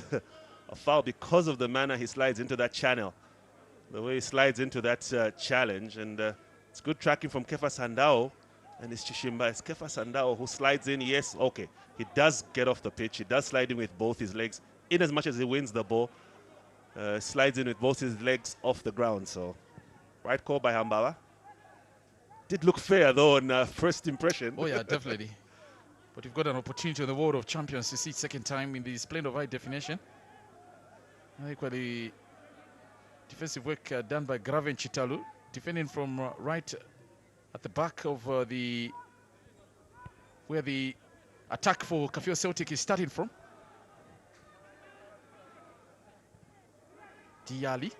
a foul because of the manner he slides into that channel. The way he slides into that challenge. And it's good tracking from Kefa Sandavu. And it's Chishimba. It's Kefa Sandavu who slides in. Yes, okay. He does get off the pitch. He does slide in with both his legs. In as much as he wins the ball, slides in with both his legs off the ground. So, right call by Hambawa. Did look fair, though, on first impression. Oh, yeah, definitely. But you've got an opportunity in the World of Champions to see second time in the splendor of high definition. Equally, defensive work done by Graven Chitalu, defending from right at the back of where the attack for Kafue Celtic is starting from. Diali.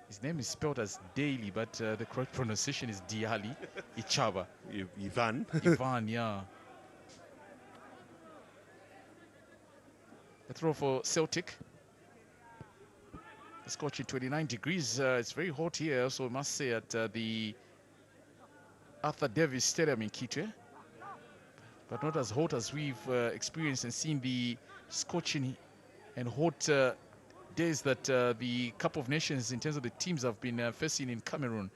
His name is spelled as Daily, but the correct pronunciation is Diali Ichaba. Ivan. Ivan, yeah. The throw for Celtic. It's scorching 29 degrees. It's very hot here, so I must say, at the Arthur Davis Stadium in Kitwe. But not as hot as we've experienced and seen the scorching and hot days that the Cup of Nations in terms of the teams have been facing in Cameroon.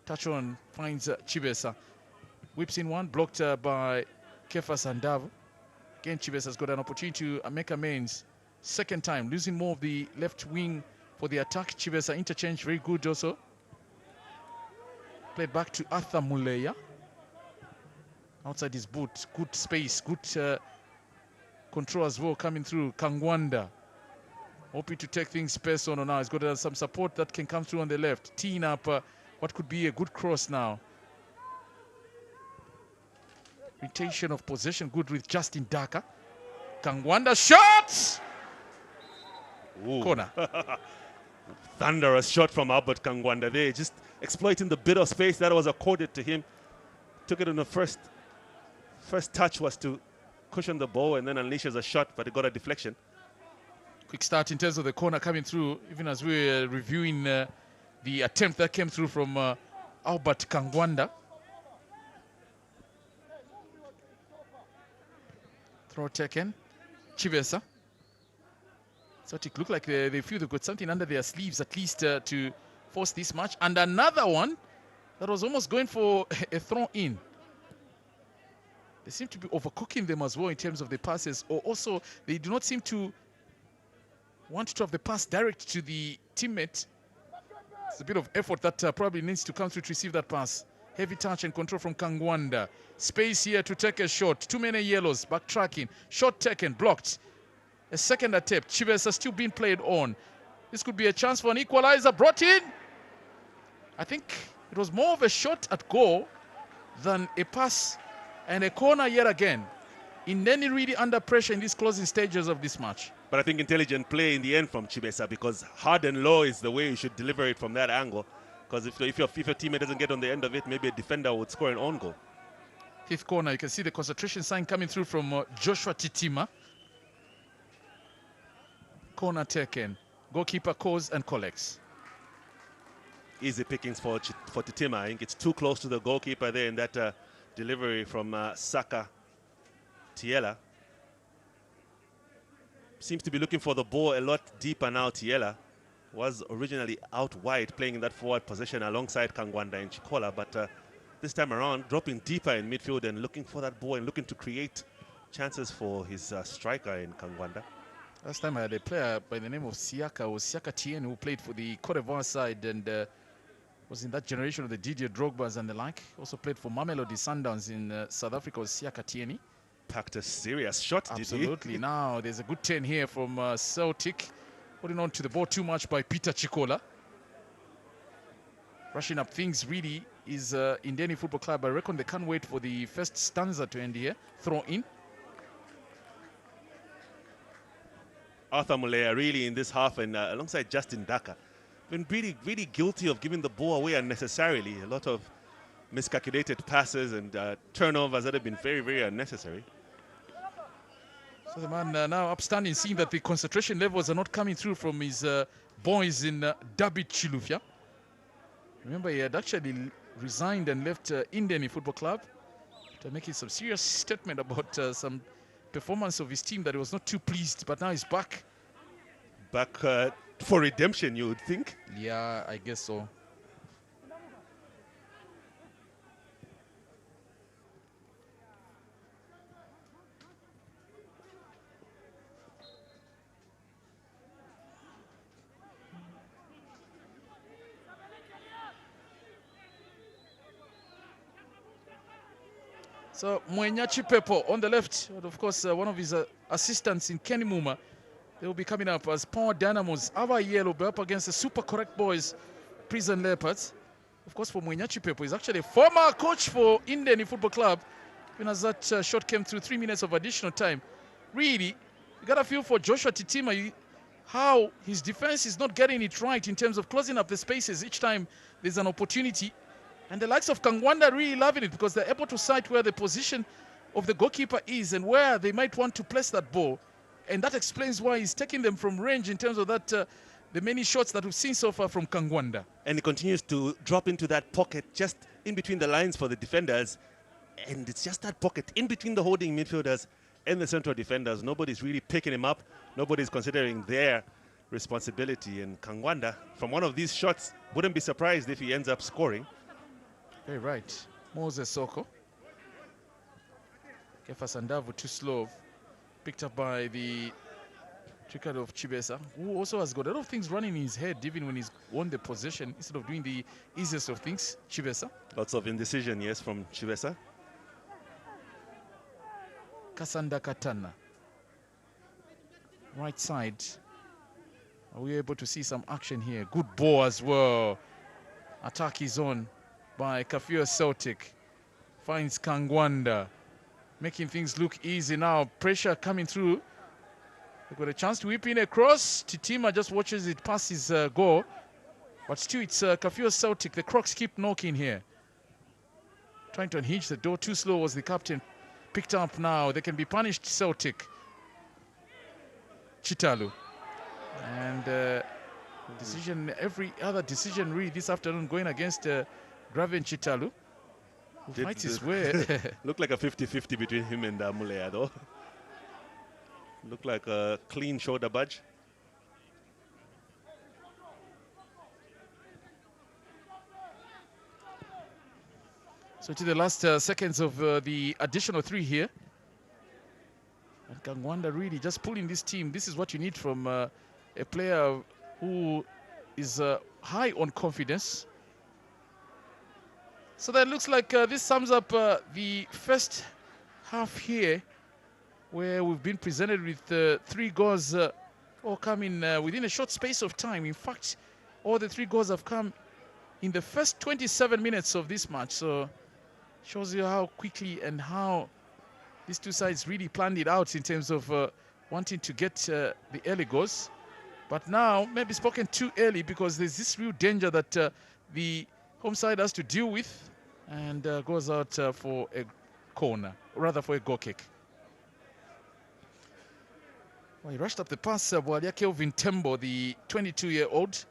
Touch on finds Chibesa. Whips in one, blocked by Kefa Sandav. Again, Chibesa has got an opportunity to make amends. Second time, losing more of the left wing for the attack. Chibesa interchange, very good also. Played back to Arthur Muleya. Outside his boot, good space, good control as well coming through. Kangwanda hoping to take things personal now. He's got some support that can come through on the left. Teeing up what could be a good cross now. Retention of possession, good with Justin Daka. Kangwanda shot! Ooh. Corner. Thunderous shot from Albert Kangwanda there, just exploiting the bit of space that was accorded to him. Took it on the first touch was to cushion the ball and then unleashes a shot, but it got a deflection. Quick start in terms of the corner coming through, even as we were reviewing the attempt that came through from Albert Kangwanda. Throw taken. Chibesa. Celtic look like they feel they've got something under their sleeves at least to force this match. And another one that was almost going for a throw in. They seem to be overcooking them as well in terms of the passes, or also they do not seem to want to have the pass direct to the teammate. It's a bit of effort that probably needs to come through to receive that pass. Heavy touch and control from Kangwanda. Space here to take a shot. Too many yellows. Backtracking. Shot taken. Blocked. A second attempt. Chibesa still being played on. This could be a chance for an equalizer. Brought in. I think it was more of a shot at goal than a pass and a corner yet again. Indeni really under pressure in these closing stages of this match. But I think intelligent play in the end from Chibesa, because hard and low is the way you should deliver it from that angle. Because if your teammate doesn't get on the end of it, maybe a defender would score an own goal. Fifth corner, you can see the concentration sign coming through from Joshua Titima. Corner taken. Goalkeeper calls and collects. Easy pickings for Titima. I think it's too close to the goalkeeper there in that delivery from Saka Tiela. Seems to be looking for the ball a lot deeper now. Tiela was originally out wide, playing in that forward position alongside Kangwanda and Chikola, but this time around dropping deeper in midfield and looking for that ball and looking to create chances for his striker in Kangwanda. Last time I had a player by the name of Siaka, or Siaka Tien, who played for the Cote d'Ivoire side and was in that generation of the Didier Drogbas and the like. Also played for Mamelodi Sundowns in South Africa, was Siaka Tieni. Packed a serious shot, absolutely. Did he? Now there's a good 10 here from Celtic. Holding on to the ball too much by Peter Chikola. Rushing up things really is Indeni Football Club. I reckon they can't wait for the first stanza to end here. Throw in. Arthur Muleya really in this half, and alongside Justin Daka, been really guilty of giving the ball away unnecessarily. A lot of miscalculated passes and turnovers that have been very unnecessary. So the man now upstanding, seeing that the concentration levels are not coming through from his boys in David Chilufya. Remember, he had actually resigned and left Indeni Football Club after making some serious statement about some performance of his team that he was not too pleased, but now he's back. Back for redemption, you would think? Yeah, I guess so. So Mwenyachi Pepo on the left, and of course one of his assistants in Kenny Muma. They will be coming up as Power Dynamos. Our Yellow will be up against the Super Correct Boys, Prison Leopards. Of course, for Mwenyachi Pepo, he's actually a former coach for Indeni Football Club. Even as that shot came through, 3 minutes of additional time. Really, you got to feel for Joshua Titima how his defense is not getting it right in terms of closing up the spaces each time there's an opportunity. And the likes of Kangwanda really loving it because they're able to sight where the position of the goalkeeper is and where they might want to place that ball. And that explains why he's taking them from range in terms of that the many shots that we've seen so far from Kangwanda. And he continues to drop into that pocket just in between the lines for the defenders. And it's just that pocket in between the holding midfielders. and the central defenders. Nobody's really picking him up. Nobody's considering their responsibility. And Kangwanda, from one of these shots, wouldn't be surprised if he ends up scoring. Very right. Moses Soko. Kefa Sandavu too slow. Picked up by the trickery of Chibesa, who also has got a lot of things running in his head, even when he's won the possession, instead of doing the easiest of things. Chibesa. Lots of indecision, yes, from Chibesa. Kasanda Katana. Right side. Are we able to see some action here? Good ball as well. Attack is on by Kafue Celtic. Finds Kangwanda. Making things look easy now. Pressure coming through. They've got a chance to whip in a cross. Titima just watches it pass his goal. But still, it's Kafue Celtic. The Crocs keep knocking here. Trying to unhinge the door. Too slow was the captain. Picked up now. They can be punished, Celtic. Chitalu. And decision, every other decision really this afternoon going against Graven Chitalu, who fights his way. Looked like a 50-50 between him and Mulea, though. Looked like a clean shoulder budge. So to the last seconds of the additional 3 here. And Kangwanda really just pulling this team. This is what you need from a player who is high on confidence. So that looks like this sums up the first half here, where we've been presented with 3 goals all coming within a short space of time. In fact, all the 3 goals have come in the first 27 minutes of this match. So shows you how quickly and how these two sides really planned it out in terms of wanting to get the early goals. But now, maybe spoken too early, because there's this real danger that the home side has to deal with, and goes out for a corner, rather for a goal kick. Well, he rushed up the pass, Bwalia Kelvin Tembo, the 22-year-old.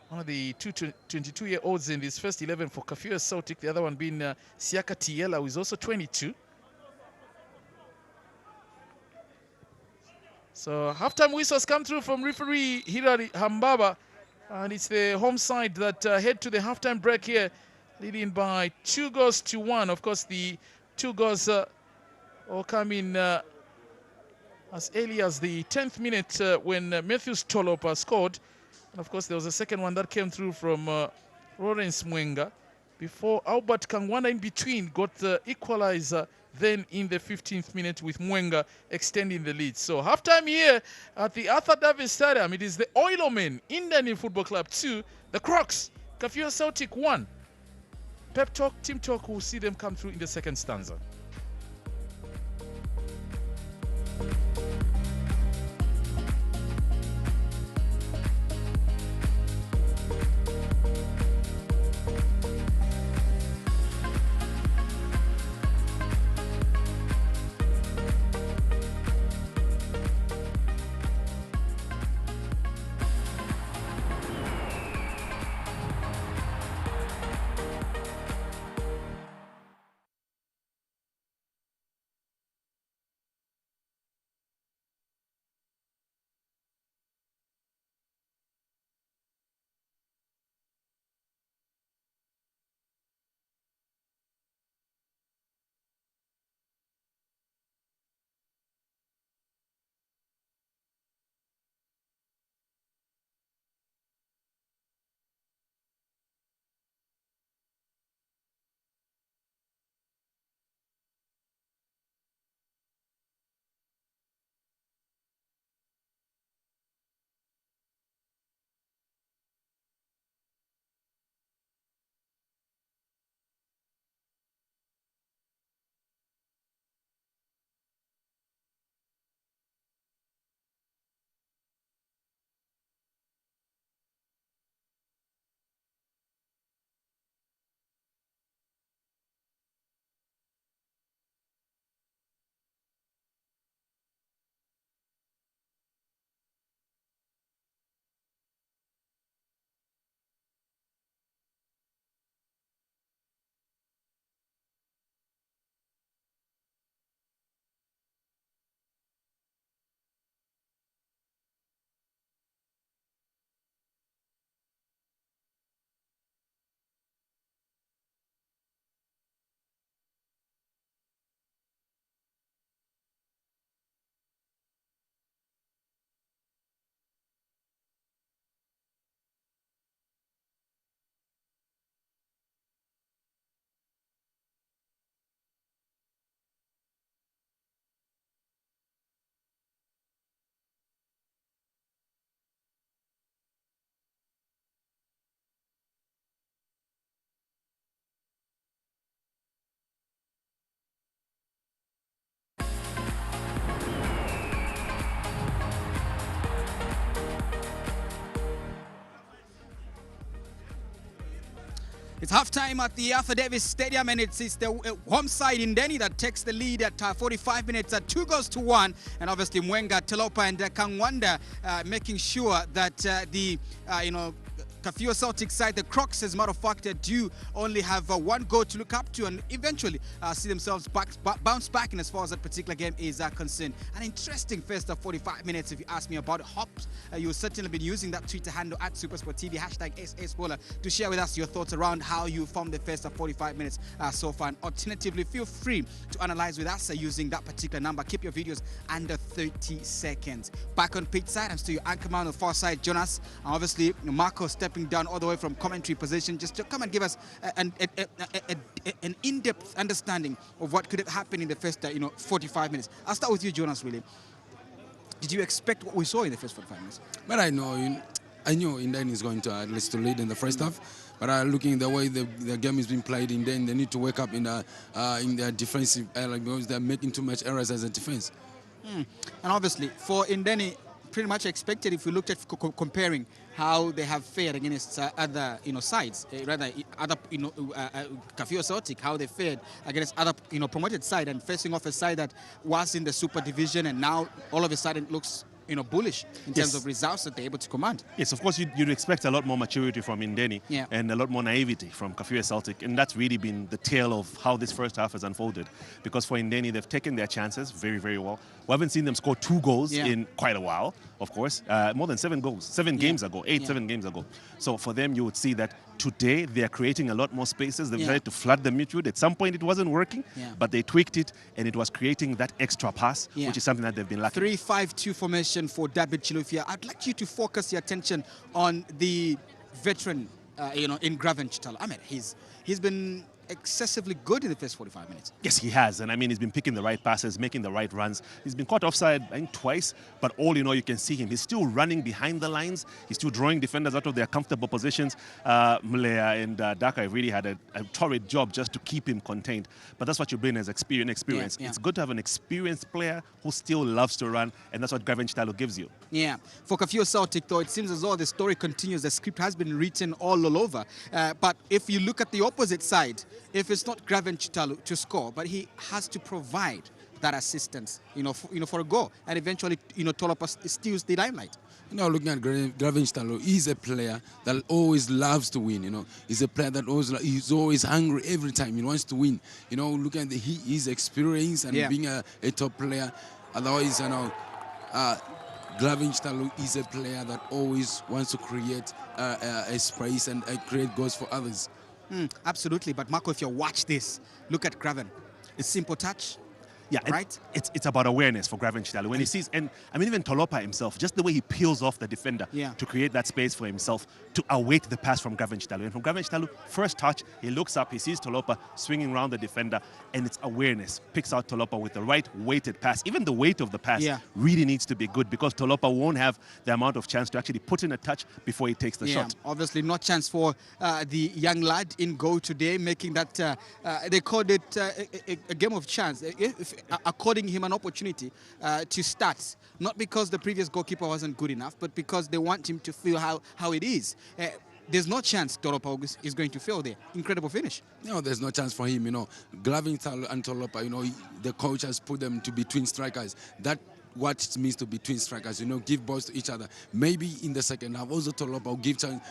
One of the 22-year-olds in this first 11 for Kafue Celtic, the other one being Siaka Tiela, who is also 22. So halftime whistles come through from referee Hilary Hambaba, and it's the home side that head to the halftime break here, leading by 2-1. Of course, the 2 goals all come in as early as the 10th minute when Matthews Tolopa scored. And of course, there was a second one that came through from Lawrence Mwenga, before Albert Kangwanda in between got the equalizer then in the 15th minute, with Mwenga extending the lead. So halftime here at the Arthur Davis Stadium, it is the Oilomen Indeni Football Club 2, the Crocs, Kafue Celtic 1. Pep talk, team talk, we'll see them come through in the second stanza. It's halftime at the Arthur Davis Stadium, and it's the home side Indeni that takes the lead at 45 minutes at 2-1. And obviously Mwenga, Telopa, and Kangwanda making sure that Kafue Celtic side, the Crocs, as a matter of fact, do only have one goal to look up to and eventually see themselves bounce back in as far as that particular game is concerned. An interesting first 45 minutes, if you ask me about hops. You'll certainly be using that Twitter handle at SuperSportTV, #SASBowler, to share with us your thoughts around how you found the first 45 minutes so far. And alternatively, feel free to analyze with us using that particular number. Keep your videos under 30 seconds. Back on pitch side, I'm still your anchorman on the far side, Jonas. And obviously, Marco stepping down all the way from commentary position just to come and give us an in-depth understanding of what could have happened in the first 45 minutes. I'll start with you, Jonas, really. Did you expect what we saw in the first 45 minutes? But I knew Indeni is going to at least to lead in the first half. But looking the way the game is being played, Indeni, they need to wake up in their defensive area because they're making too much errors as a defense. And obviously, for Indeni, pretty much expected if we looked at comparing how they have fared against other sides, rather other Kafue Celtic, how they fared against other promoted side and facing off a side that was in the Super Division and now all of a sudden looks bullish in terms of results that they're able to command. Yes, of course, you'd expect a lot more maturity from Indeni and a lot more naivety from Kafue Celtic, and that's really been the tale of how this first half has unfolded. Because for Indeni, they've taken their chances very, very well. We haven't seen them score 2 goals in quite a while, of course. More than 7 goals, 7 games ago, 7 games ago. So for them, you would see that today they're creating a lot more spaces. They've tried to flood the midfield. At some point, it wasn't working, but they tweaked it, and it was creating that extra pass, which is something that they've been lacking. 3-5-2 formation for David Chilufya. I'd like you to focus your attention on the veteran, in Graven Chitalo. I mean, he's been excessively good in the first 45 minutes. Yes, he has. And I mean, he's been picking the right passes, making the right runs. He's been caught offside, I think, twice. But all in all, you can see him. He's still running behind the lines. He's still drawing defenders out of their comfortable positions. Mlea and Daka really had a torrid job just to keep him contained. But that's what you bring as experience. It's good to have an experienced player who still loves to run. And that's what Graven Chitalo gives you. Yeah. For Kafue Celtic, though, it seems as though the story continues. The script has been written all over. But if you look at the opposite side, if it's not Graven Chitalo to score, but he has to provide that assistance, for a goal, and eventually, Telopa steals the limelight. Looking at Graven Chitalo, he's a player that always loves to win. He's a player that he's always hungry every time he wants to win. Looking at his experience and being a top player. Otherwise, Graven Chitalo is a player that always wants to create a space and create goals for others. Absolutely, but Marco, if you watch this, look at Graven. It's simple touch. Yeah, right. It's about awareness for Graven Chitalo. When he sees, and I mean even Telopa himself, just the way he peels off the defender to create that space for himself, to await the pass from Graven Chitalo. And from Graven Chitalo, first touch, he looks up, he sees Telopa swinging around the defender, and it's awareness. Picks out Telopa with the right weighted pass. Even the weight of the pass really needs to be good because Telopa won't have the amount of chance to actually put in a touch before he takes the shot. Obviously, no chance for the young lad in goal today, making that, they called it a game of chance. According him an opportunity to start, not because the previous goalkeeper wasn't good enough, but because they want him to feel how it is. There's no chance Telopa is going to fail there. Incredible finish. No, there's no chance for him. Graven and Telopa, the coach has put them to be twin strikers. That what it means to be twin strikers, give balls to each other. Maybe in the second half, also Telopa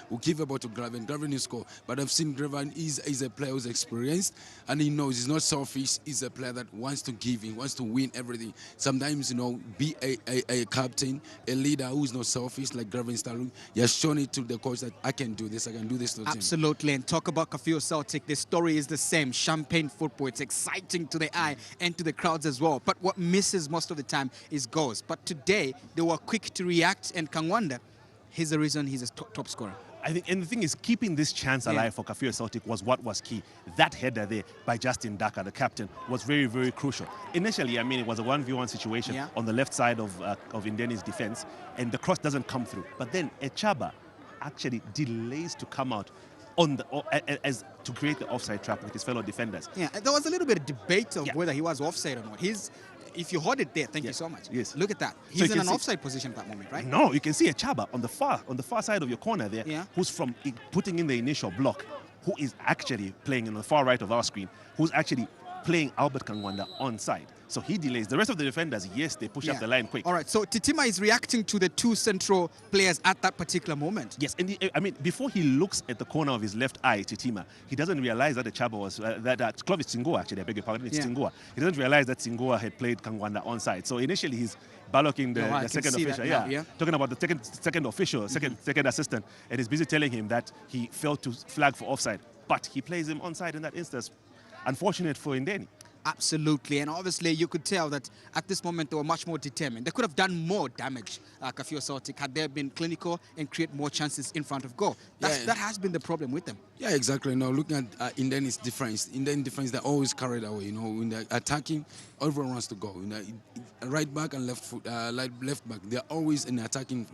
will give a ball to Graven. Graven will score. But I've seen Graven is a player who's experienced, and he knows he's not selfish. He's a player that wants to give, he wants to win everything. Sometimes, be a captain, a leader who's not selfish like Graven Chitalo. He has shown it to the coach that I can do this, I can do this to the team. Absolutely, and talk about Kafue Celtic, the story is the same. Champagne football, it's exciting to the eye and to the crowds as well. But what misses most of the time is goals. But today, they were quick to react, and Kangwanda, he's the reason he's a top scorer. I think, and the thing is, keeping this chance alive for Kafue Celtic was what was key. That header there by Justin Daka, the captain, was very, very crucial. Initially, I mean, it was a 1v1 situation on the left side of Indeni's defense, and the cross doesn't come through. But then Echaba actually delays to come out as to create the offside trap with his fellow defenders. Yeah, there was a little bit of debate of whether he was offside or not. If you hold it there, thank you so much. Yes. Look at that. He's in an offside position at that moment, right? No, you can see a Chaba on the far side of your corner there, who's putting in the initial block, who is actually playing on the far right of our screen, who's actually playing Albert Kangwanda onside. So he delays. The rest of the defenders, yes, they push up the line quick. All right, so Titima is reacting to the two central players at that particular moment. Yes, and I mean, before he looks at the corner of his left eye, Titima, he doesn't realize that the Chaba was, that Clovis Singoa, actually, I beg your pardon, it's Singoa. He doesn't realize that Singoa had played Kangwanda onside. So initially he's ballocking the second official. Talking about the second official, second assistant, and he's busy telling him that he failed to flag for offside. But he plays him onside in that instance. Unfortunate for Indeni. Absolutely, and obviously you could tell that at this moment they were much more determined. They could have done more damage, Kafue Celtic, had they been clinical and create more chances in front of goal. That has been the problem with them. Yeah, exactly. Now looking at Indeni's defense, they're always carried away. You know, when they're attacking, everyone wants to go. You know, right back and left back, they're always in attacking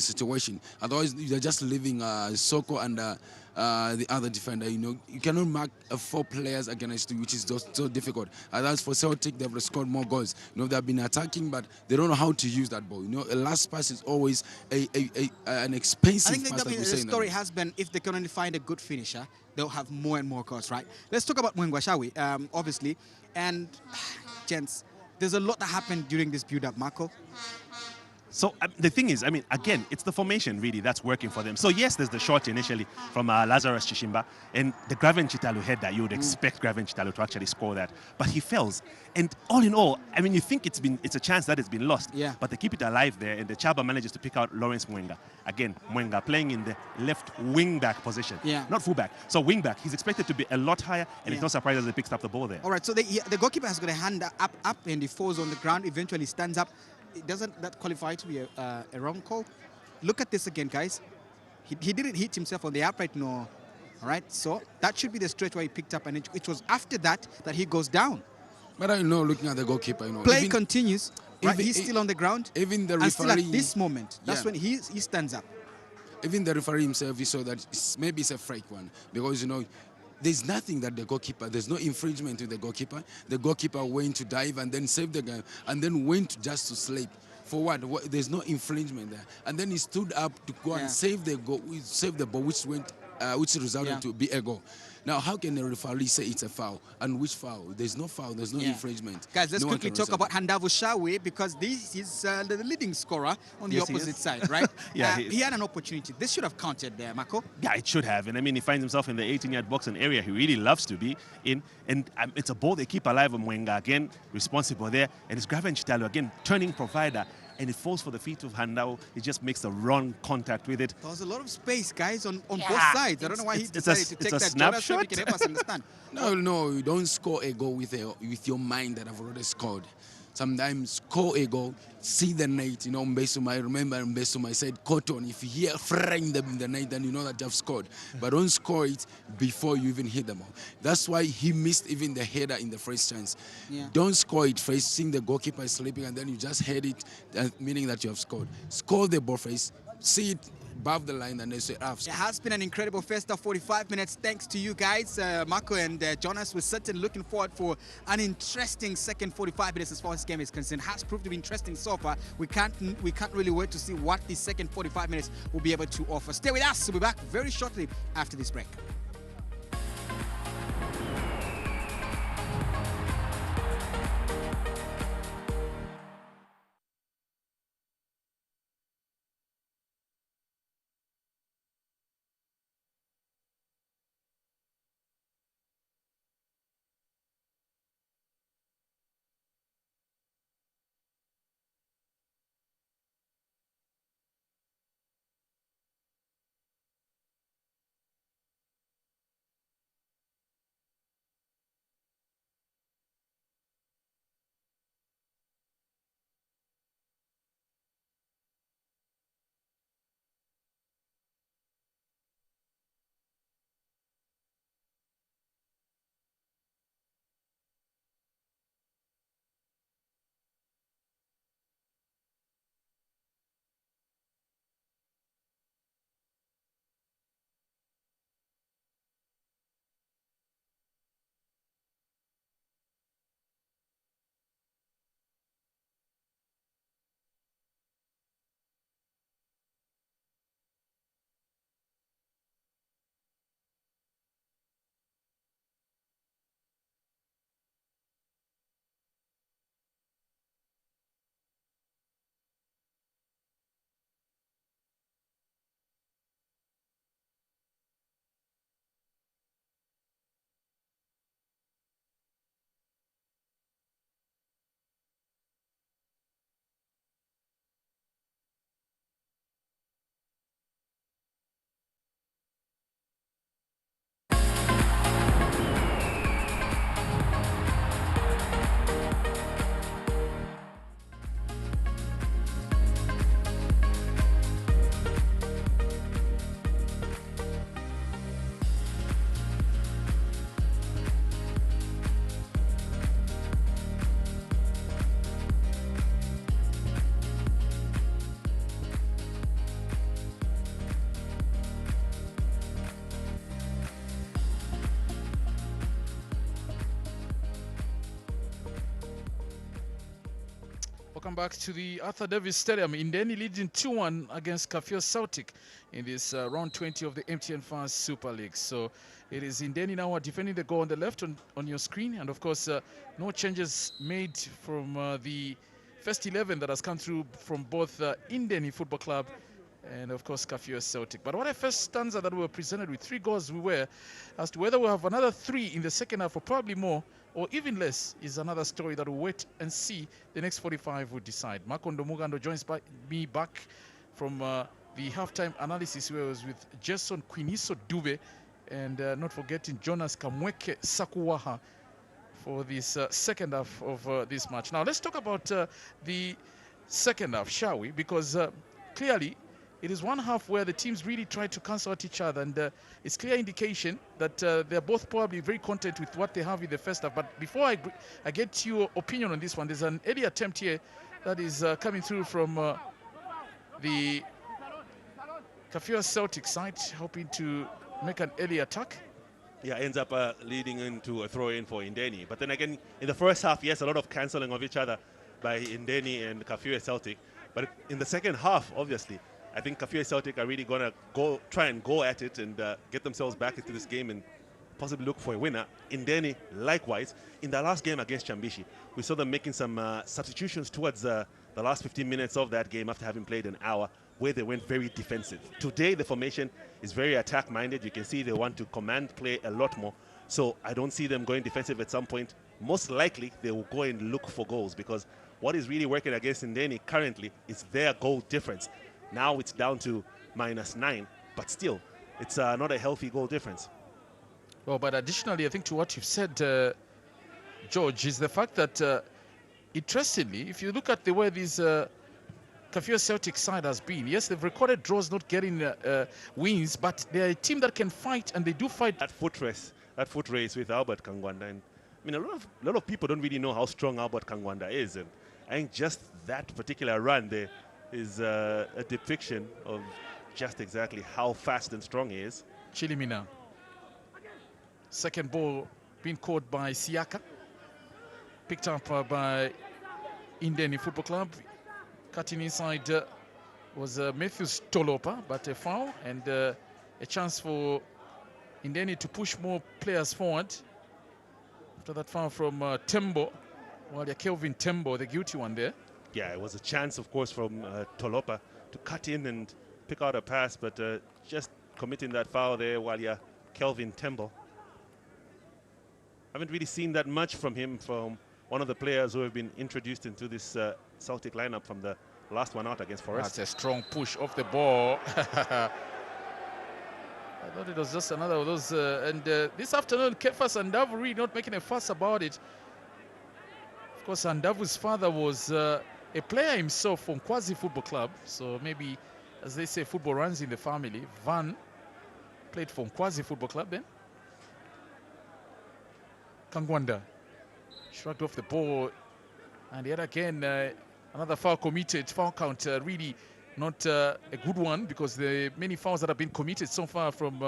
situation. Otherwise, they're just leaving Soko and the other defender. You know, you cannot mark 4 players against you, which is just so difficult. And as for Celtic, they've scored more goals. You know, they've been attacking, but they don't know how to use that ball. You know, a last pass is always an expensive pass. I think the story has been, if they can only find a good finisher, they'll have more and more goals, right? Let's talk about Mwengwa, shall we? Obviously, and gents, there's a lot that happened during this build-up, Marco. So the thing is, I mean, again, it's the formation really that's working for them. So yes, there's the shot initially from Lazarus Chishimba, and the Graven Chitalu header. You would expect Graven Chitalu to actually score that, but he fails. And all in all, I mean, you think it's a chance that has been lost. Yeah. But they keep it alive there, and the Chaba manages to pick out Lawrence Mwenga. Again, Mwenga playing in the left wing back position, not full back. So wing back, he's expected to be a lot higher, and it's not surprising that he picks up the ball there. All right, so the goalkeeper has got a hand up, and he falls on the ground. Eventually stands up. Doesn't that qualify to be a wrong call? Look at this again, guys. He didn't hit himself on the upright, no. All right, so that should be the stretch where he picked up, and it was after that he goes down. But I know, looking at the goalkeeper, you know, play continues. Right, he's still on the ground. Even the and referee, still at this moment, that's when he stands up. Even the referee himself, he saw that maybe it's a fake one, because you know, there's nothing that the goalkeeper, there's no infringement to the goalkeeper. The goalkeeper went to dive and then saved the game, and then went just to sleep. For what? There's no infringement there. And then he stood up to go and save the goal, save the ball, which resulted to be a goal. Now, how can a referee say it's a foul? And which foul? There's no foul, there's no infringement. Guys, let's quickly talk about Handavu Shawe, because this is the leading scorer on the opposite side, right? He had an opportunity. This should have counted there, Marco. Yeah, it should have. And I mean, he finds himself in the 18-yard box, an area he really loves to be in. And it's a ball they keep alive. Mwenga again, responsible there. And it's Graven Chitalu again, turning provider. And it falls for the feet of Handao. He just makes the wrong contact with it. There was a lot of space, guys, on both sides. I don't know why he decided to take that. Snapshot. You can help us understand. No, you don't score a goal with your mind that I've already scored. Sometimes score a goal, see the net, you know, Mbesuma, I remember Mbesuma said, Cotton, if you hear frame them in the net, then you know that you've scored. But don't score it before you even hit them. That's why he missed even the header in the first chance. Don't score it first, seeing the goalkeeper is sleeping, and then you just head it, meaning that you have scored. Score the ball first, see it above the line, and they say, I've scored. It has been an incredible first 45 minutes. Thanks to you guys, Marco and Jonas. We're certainly looking forward for an interesting second 45 minutes as far as this game is concerned. Has proved to be interesting so far. We can't really wait to see what the second 45 minutes will be able to offer. Stay with us. We'll be back very shortly after this break. Welcome back to the Arthur Davis Stadium. Indeni leading 2-1 against Kafue Celtic in this round 20 of the MTN Fast Super League. So it is Indeni now defending the goal on the left on your screen. And of course, no changes made from the first 11 that has come through from both Indeni Football Club and of course Kafue Celtic. But what a first stanza that we were presented with 3 goals we were, as to whether we'll have another 3 in the second half or probably more or even less is another story that we'll wait and see. The next 45 will decide. Makondo Mugando joins me back from the halftime analysis where I was with Jason Quiniso Dube and not forgetting Jonas Kamweke Sakuwaha for this second half of this match. Now let's talk about the second half, shall we? Because clearly it is one half where the teams really try to cancel out each other, and it's clear indication that they're both probably very content with what they have in the first half. But before I get your opinion on this one, there's an early attempt here that is coming through from the Kafue Celtic side, hoping to make an early attack. Yeah, ends up leading into a throw-in for Indeni. But then again, in the first half, yes, a lot of cancelling of each other by Indeni and Kafue Celtic. But in the second half, obviously, I think Kafue Celtic are really going to try and go at it and get themselves back into this game and possibly look for a winner. Indeni, likewise, in the last game against Chambishi, we saw them making some substitutions towards the last 15 minutes of that game after having played an hour, where they went very defensive. Today, the formation is very attack-minded. You can see they want to command play a lot more. So I don't see them going defensive at some point. Most likely, they will go and look for goals, because what is really working against Indeni currently is their goal difference. Now it's down to -9, but still, it's not a healthy goal difference. Well, but additionally, I think to what you've said, George, is the fact that, interestingly, if you look at the way this Kafue Celtic side has been, yes, they've recorded draws, not getting wins, but they're a team that can fight, and they do fight. That foot race with Albert Kangwanda. And I mean, a lot of people don't really know how strong Albert Kangwanda is, and I think just that particular run there is a depiction of just exactly how fast and strong he is. Chilimina. Second ball being caught by Siaka. Picked up by Indeni Football Club. Cutting inside was Matthews Tolopa, but a foul and a chance for Indeni to push more players forward. After that foul from Tembo, Kelvin Tembo, the guilty one there. Yeah, it was a chance, of course, from Tolopa to cut in and pick out a pass, but just committing that foul there while you're Kelvin Tembo. Haven't really seen that much from him, from one of the players who have been introduced into this Celtic lineup from the last one out against Forest. That's a strong push off the ball. I thought it was just another of those. This afternoon, Kefa Sandavu really not making a fuss about it. Of course, Sandavu's father was a player himself from Quasi Football Club, so maybe, as they say, football runs in the family. Van played for Quasi Football Club then. Kangwanda shrugged off the ball, and yet again another foul committed. Foul count really not a good one, because the many fouls that have been committed so far from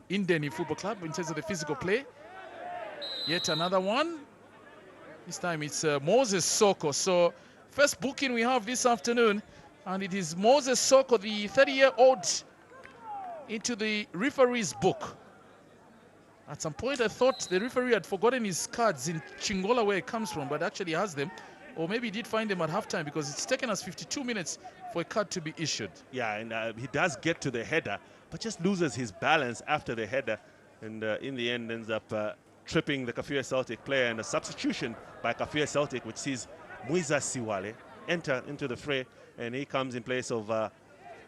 Indeni Football Club in terms of the physical play. Yet another one. This time it's Moses Soko. So first booking we have this afternoon, and it is Moses Soko, the 30-year-old, into the referee's book. At some point I thought the referee had forgotten his cards in Chingola, where he comes from, but actually has them. Or maybe he did find them at halftime, because it's taken us 52 minutes for a card to be issued. Yeah, and he does get to the header, but just loses his balance after the header, and in the end ends up tripping the Kafue Celtic player, and a substitution by Kafue Celtic, which sees Muiza Siwale enter into the fray, and he comes in place of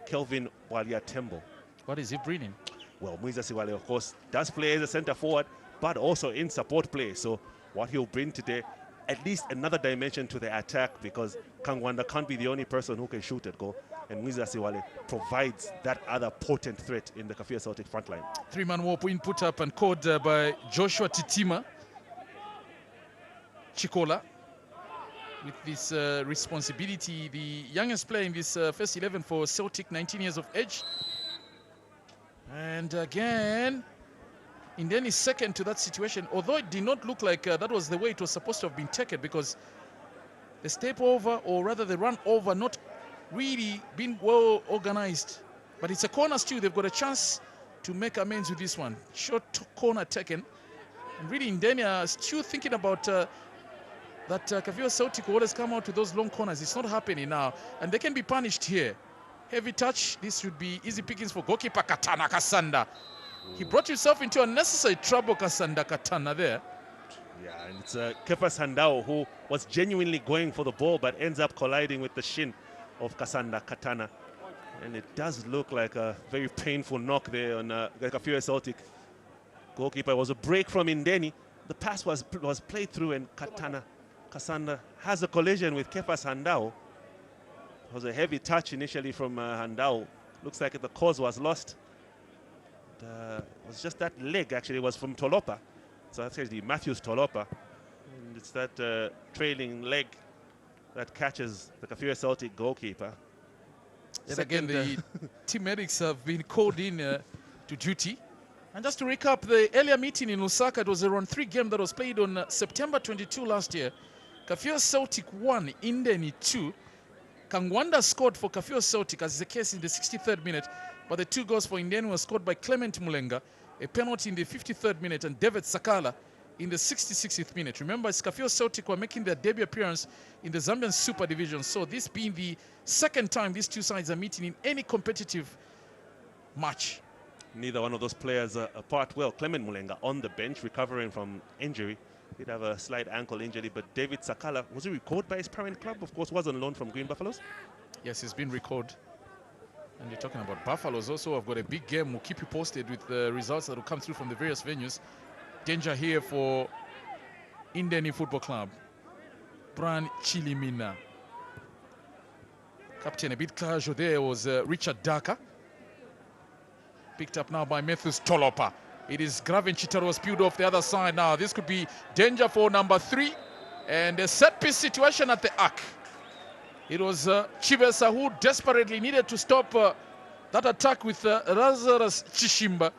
Kelvin Walia Tembo. What is he bringing? Well, Muiza Siwale, of course, does play as a centre forward, but also in support play. So what he'll bring today, at least another dimension to the attack, because Kangwanda can't be the only person who can shoot at goal, and Muiza Siwale provides that other potent threat in the Kafue Celtic front line. 3-man war point put up and called by Joshua Titima Chikola with this responsibility. The youngest player in this first 11 for Celtic, 19 years of age. And again, Indeni is second to that situation, although it did not look like that was the way it was supposed to have been taken, because the step over, or rather the run over, not really been well organized. But it's a corner still. They've got a chance to make amends with this one. Short corner taken. And really, Indeni are still thinking about that Kafue Celtic will always come out to those long corners. It's not happening now. And they can be punished here. Heavy touch. This should be easy pickings for goalkeeper Katana Kasanda. He brought himself into unnecessary trouble, Kasanda Katana there. Yeah, and it's Kefa Sandao who was genuinely going for the ball but ends up colliding with the shin of Kasanda Katana. And it does look like a very painful knock there on Kafue Celtic goalkeeper. It was a break from Indeni. The pass was played through, and Kasanda has a collision with Kefa Sandao. It was a heavy touch initially from Handao. Looks like the cause was lost. It was just that leg, actually. It was from Tolopa. So that's actually Matthews Tolopa. And it's that trailing leg that catches the Kafue Celtic goalkeeper. Yet again, the team medics have been called in to duty. And just to recap, the earlier meeting in Osaka, it was a round 3 game that was played on September 22 last year. Kafue Celtic 1, Indeni 2. Kangwanda scored for Kafue Celtic, as is the case in the 63rd minute, but the 2 goals for Indeni were scored by Clement Mulenga, a penalty in the 53rd minute, and David Sakala in the 66th minute. Remember, Kafue Celtic were making their debut appearance in the Zambian Super Division, so this being the second time these two sides are meeting in any competitive match. Neither one of those players apart well. Clement Mulenga on the bench, recovering from injury. He'd have a slight ankle injury, but David Sakala, was he recalled by his parent club? Of course, was on loan from Green Buffaloes. Yes, he's been recalled. And you're talking about Buffaloes also. I've got a big game. We'll keep you posted with the results that will come through from the various venues. Danger here for Indeni Football Club. Bran Chilimina. Captain, a bit casual there was Richard Daka. Picked up now by Matthews Tolopa. It is Graven Chitaro spewed off the other side now. This could be danger for number 3. And a set-piece situation at the arc. It was Chivesa who desperately needed to stop that attack with Lazarus Chishimba.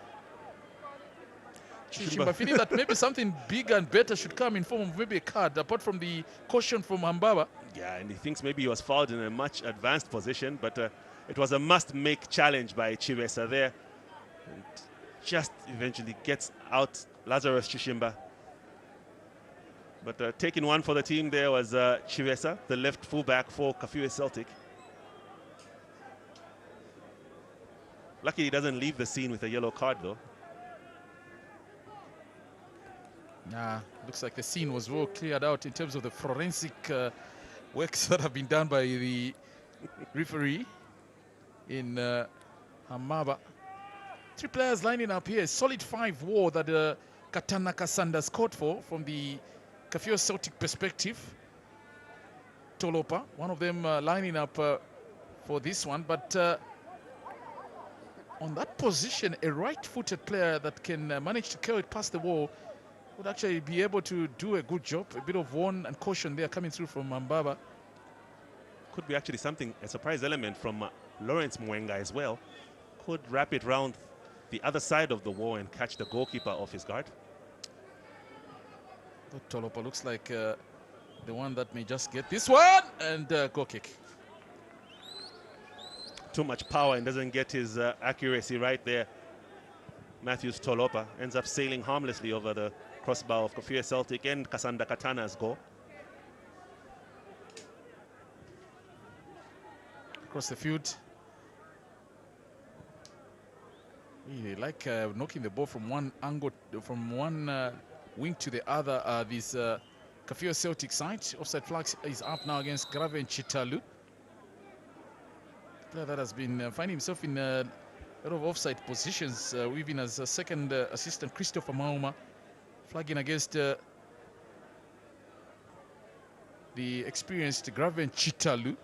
Chishimba feeling that maybe something big and better should come in form of maybe a card, apart from the caution from Hambaba. Yeah, and he thinks maybe he was fouled in a much advanced position, but it was a must-make challenge by Chivesa there. And just eventually gets out Lazarus Chishimba. But taking one for the team there was Chivesa, the left fullback for Kafue Celtic. Lucky he doesn't leave the scene with a yellow card, though. Nah, looks like the scene was well cleared out in terms of the forensic works that have been done by the referee in Hamaba. 3 players lining up here. Solid 5 war that Katana Kasanda scored for from the Kafue Celtic perspective. Tolopa, one of them lining up for this one, but on that position, a right-footed player that can manage to carry it past the wall would actually be able to do a good job. A bit of warn and caution there coming through from Mbaba. Could be actually something, a surprise element from Lawrence Mwenga as well. Could wrap it round the other side of the wall and catch the goalkeeper off his guard. Tolopa looks like the one that may just get this one, and goal kick. Too much power and doesn't get his accuracy right there. Matthews Tolopa ends up sailing harmlessly over the crossbar of Kafue Celtic and Kasanda Katana's goal. Across the field. Really like knocking the ball from one angle, from one wing to the other. This Kafue Celtic side. Offside flag is up now against Graven Chitalu. Player that has been finding himself in a lot of offside positions, even as a second assistant Christopher Mauma, flagging against the experienced Graven Chitalu.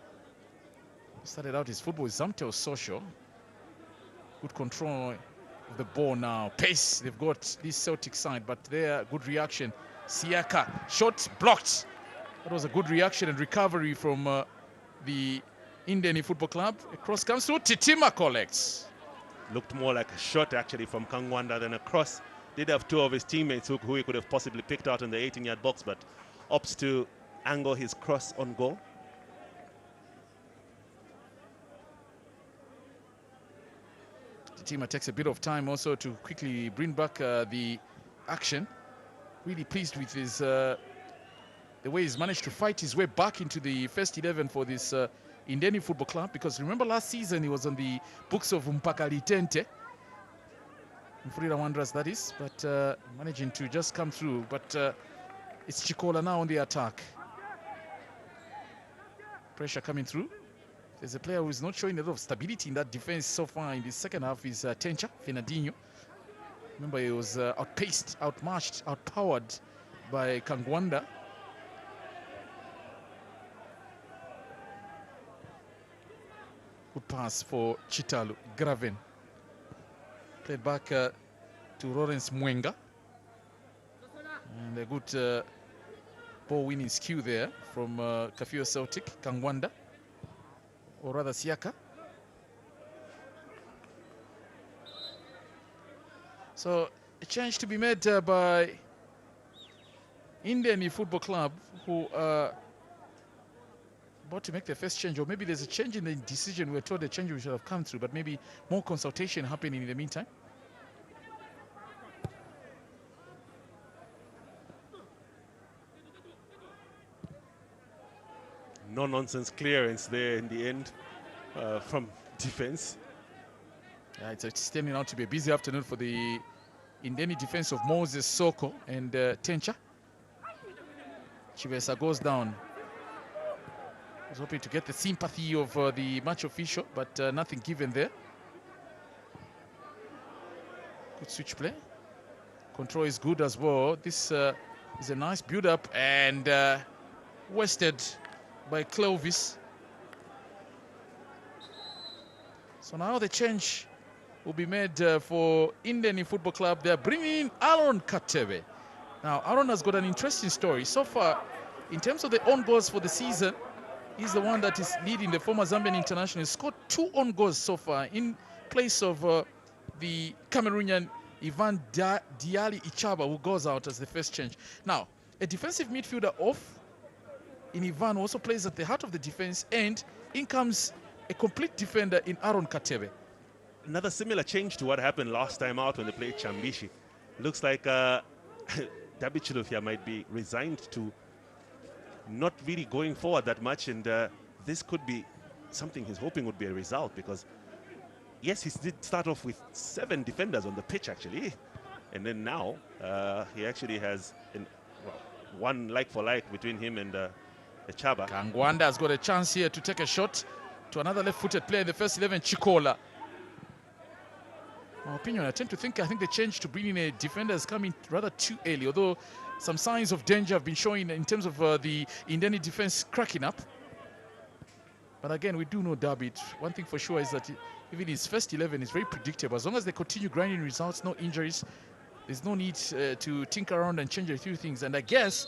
Started out his football with Zamtel Social. Good control of the ball now. Pace, they've got this Celtic side, but there, good reaction. Siaka, shot blocked. That was a good reaction and recovery from the Indeni Football Club. A cross comes through, Titima collects. Looked more like a shot actually from Kangwanda than a cross. Did have 2 of his teammates who he could have possibly picked out in the 18-yard box, but opts to angle his cross on goal. The team takes a bit of time also to quickly bring back the action. Really pleased with his the way he's managed to fight his way back into the first 11 for this Indeni Football Club, because remember last season he was on the books of Mpakalitente, Mfurira Wanderers that is, but managing to just come through. But it's Chikola now on the attack. Pressure coming through. There's a player who is not showing a lot of stability in that defense so far in the second half is Tencha Fernandinho. Remember, he was outpaced, outmatched, outpowered by Kangwanda. Good pass for Chitalu. Graven. Played back to Lawrence Mwenga. And a good ball winning skew there from Kafue Celtic, Kangwanda. Or rather Siaka. So a change to be made by Indeni Football Club, who are about to make their first change, or maybe there's a change in the decision. We're told the change should have come through, but maybe more consultation happening in the meantime. No-nonsense clearance there in the end from defense. Yeah, it's turning out to be a busy afternoon for the Indeni defense of Moses Soko and Tencha. Chivesa goes down. Was hoping to get the sympathy of the match official, but nothing given there. Good switch play. Control is good as well. This is a nice build-up and wasted by Clovis. So now the change will be made for Indeni Football Club. They're bringing in Aaron Katebe. Now, Aaron has got an interesting story. So far, in terms of the own goals for the season, he's the one that is leading. The former Zambian international. He's scored 2 own goals so far in place of the Cameroonian Ivan Diali Ichaba, who goes out as the first change. Now, a defensive midfielder off in Ivan also plays at the heart of the defense, and in comes a complete defender in Aaron Katebe. Another similar change to what happened last time out when they played Chambishi. Looks like Dabi Chilufya might be resigned to not really going forward that much, and this could be something he's hoping would be a result, because yes, he did start off with 7 defenders on the pitch actually, and then now he actually has one like for like between him and Chaba. Kangwanda has got a chance here to take a shot to another left-footed player in the first 11, Chikola. My opinion, I think the change to bring in a defender is coming rather too early, although some signs of danger have been showing in terms of the Indeni defense cracking up. But again, we do know David. One thing for sure is that even his first 11 is very predictable. As long as they continue grinding results, no injuries, there's no need to tinker around and change a few things. And I guess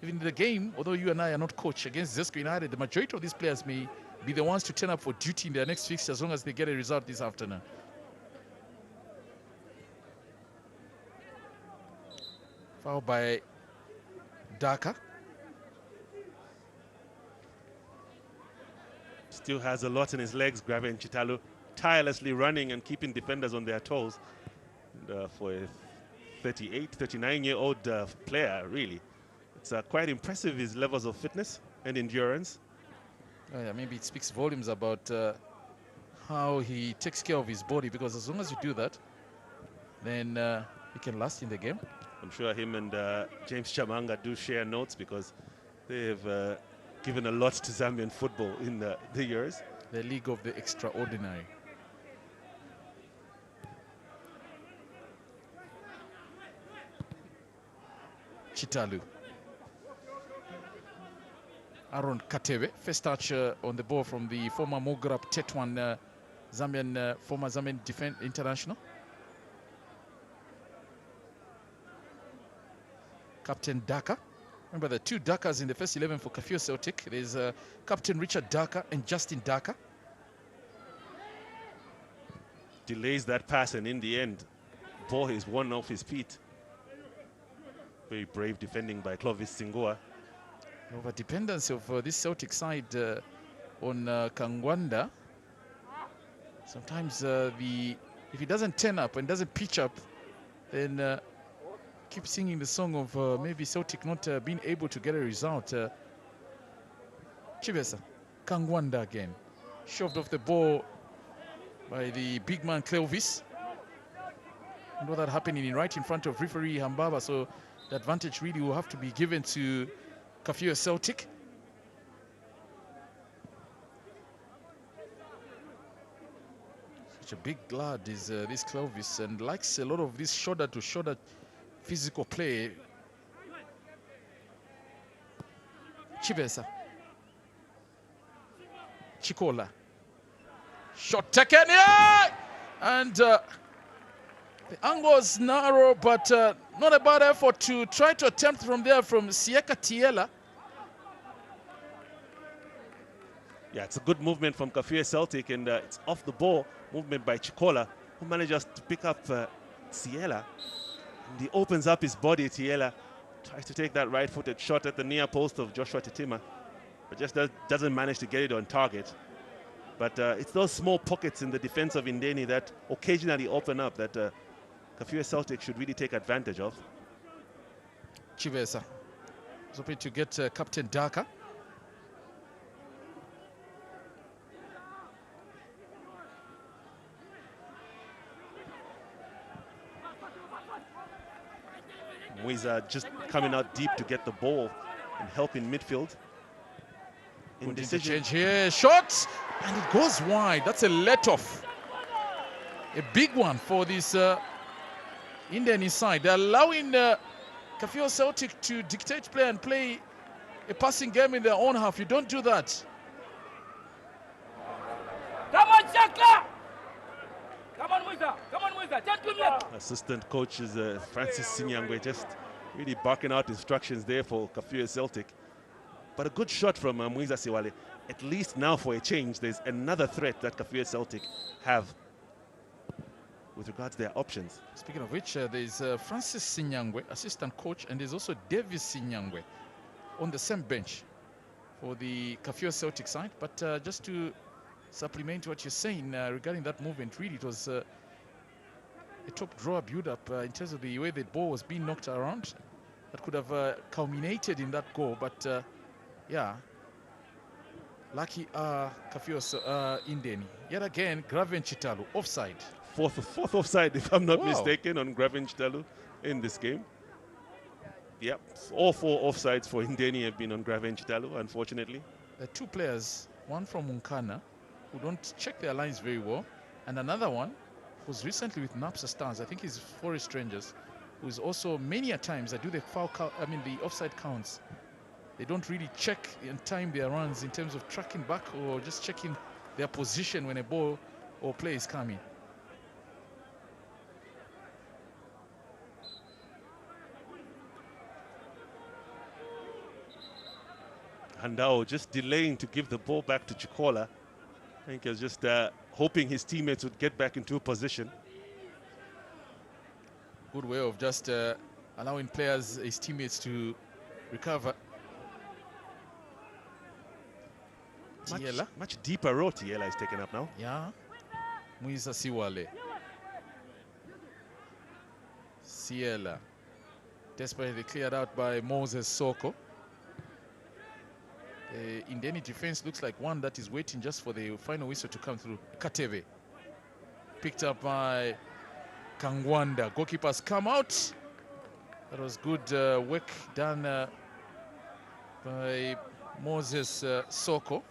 even in the game, although you and I are not coach against Zesco United, the majority of these players may be the ones to turn up for duty in their next fixture as long as they get a result this afternoon. Foul by Daka. Still has a lot in his legs, Graven Chitalu, tirelessly running and keeping defenders on their toes. And, for a 39-year-old player, really, it's quite impressive, his levels of fitness and endurance. Oh yeah, maybe it speaks volumes about how he takes care of his body, because as long as you do that, then he can last in the game. I'm sure him and James Chamanga do share notes, because they have given a lot to Zambian football in the years. The League of the Extraordinary. Chitalu. Aaron Katebe, first touch on the ball from the former Mograb Tetwan Zambian, former Zambian defense international. Captain Daka. Remember the 2 Dakas in the first 11 for Kafue Celtic. There's Captain Richard Daka and Justin Daka. Delays that pass, and in the end, ball is one off his feet. Very brave defending by Clovis Singoa. Over dependency of this Celtic side on Kangwanda. Sometimes if he doesn't turn up and doesn't pitch up, then keep singing the song of maybe Celtic not being able to get a result. Chibesa, Kangwanda again, shoved off the ball by the big man Clovis. And all that happening right in front of referee Hambaba, so the advantage really will have to be given to Kafue Celtic. Such a big lad is this Clovis, and likes a lot of this shoulder-to-shoulder physical play. Chibesa. Chikola. Shot taken, yeah! And the angle is narrow, but not a bad effort to try to attempt from there from Sieka Tiela. Yeah, it's a good movement from Kafue Celtic, and it's off the ball movement by Chikola, who manages to pick up Tiela. And he opens up his body. Tiela tries to take that right-footed shot at the near post of Joshua Titima, but just doesn't manage to get it on target. But it's those small pockets in the defense of Indeni that occasionally open up that Kafue Celtic should really take advantage of. Chivesa was hoping to get Captain Daka. Muiza just coming out deep to get the ball and help in midfield. Indecision. Change here, shot, and it goes wide. That's a let-off. A big one for this Indeni side. They're allowing Kafue Celtic to dictate play and play a passing game in their own half. You don't do that. Come on, Shaka! Come on, Muiza. Come on, Muiza. Just give me up. Assistant coach is Francis Sinyangwe, just really barking out instructions there for Kafue Celtic. But a good shot from Muiza Siwale. At least now, for a change, there's another threat that Kafue Celtic have with regards to their options. Speaking of which, there's Francis Sinyangwe, assistant coach, and there's also Davis Sinyangwe on the same bench for the Kafue Celtic side. But just to supplement what you're saying regarding that movement, really it was a top drawer build-up in terms of the way the ball was being knocked around. That could have culminated in that goal, but yeah, lucky Kafue Indeni. Yet again, Graven Chitalu offside. Fourth offside, if I'm not mistaken, on Graven Chitalu in this game. Yep, all 4 offsides for Indeni have been on Graven Chitalu, unfortunately. There are 2 players, one from Munkana, who don't check their lines very well, and another one who's recently with Napsa Stars. I think he's Forest Rangers, who's also many a times they do the the offside counts. They don't really check and time their runs in terms of tracking back or just checking their position when a ball or play is coming. Handao just delaying to give the ball back to Chikola. I think he was just hoping his teammates would get back into a position. Good way of just allowing players, his teammates, to recover. Much deeper row Tiela is taken up now. Yeah. Muiza Siwale. Ciela. Desperately cleared out by Moses Soko. The Indeni defense looks like one that is waiting just for the final whistle to come through. Kateve. Picked up by Kangwanda. Goalkeepers come out. That was good work done by Moses Soko.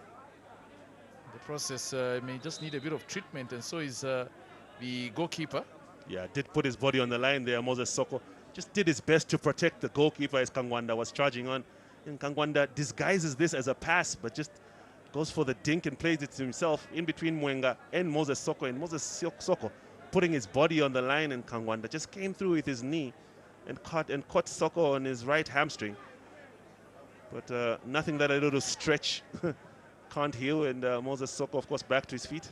The process may just need a bit of treatment, and so is the goalkeeper. Yeah, did put his body on the line there, Moses Soko. Just did his best to protect the goalkeeper as Kangwanda was charging on. And Kangwanda disguises this as a pass, but just goes for the dink and plays it to himself in between Mwenga and Moses Soko. And Moses Soko putting his body on the line, and Kangwanda just came through with his knee and caught Soko on his right hamstring. But nothing that a little stretch can't heal, and Moses Soko, of course, back to his feet.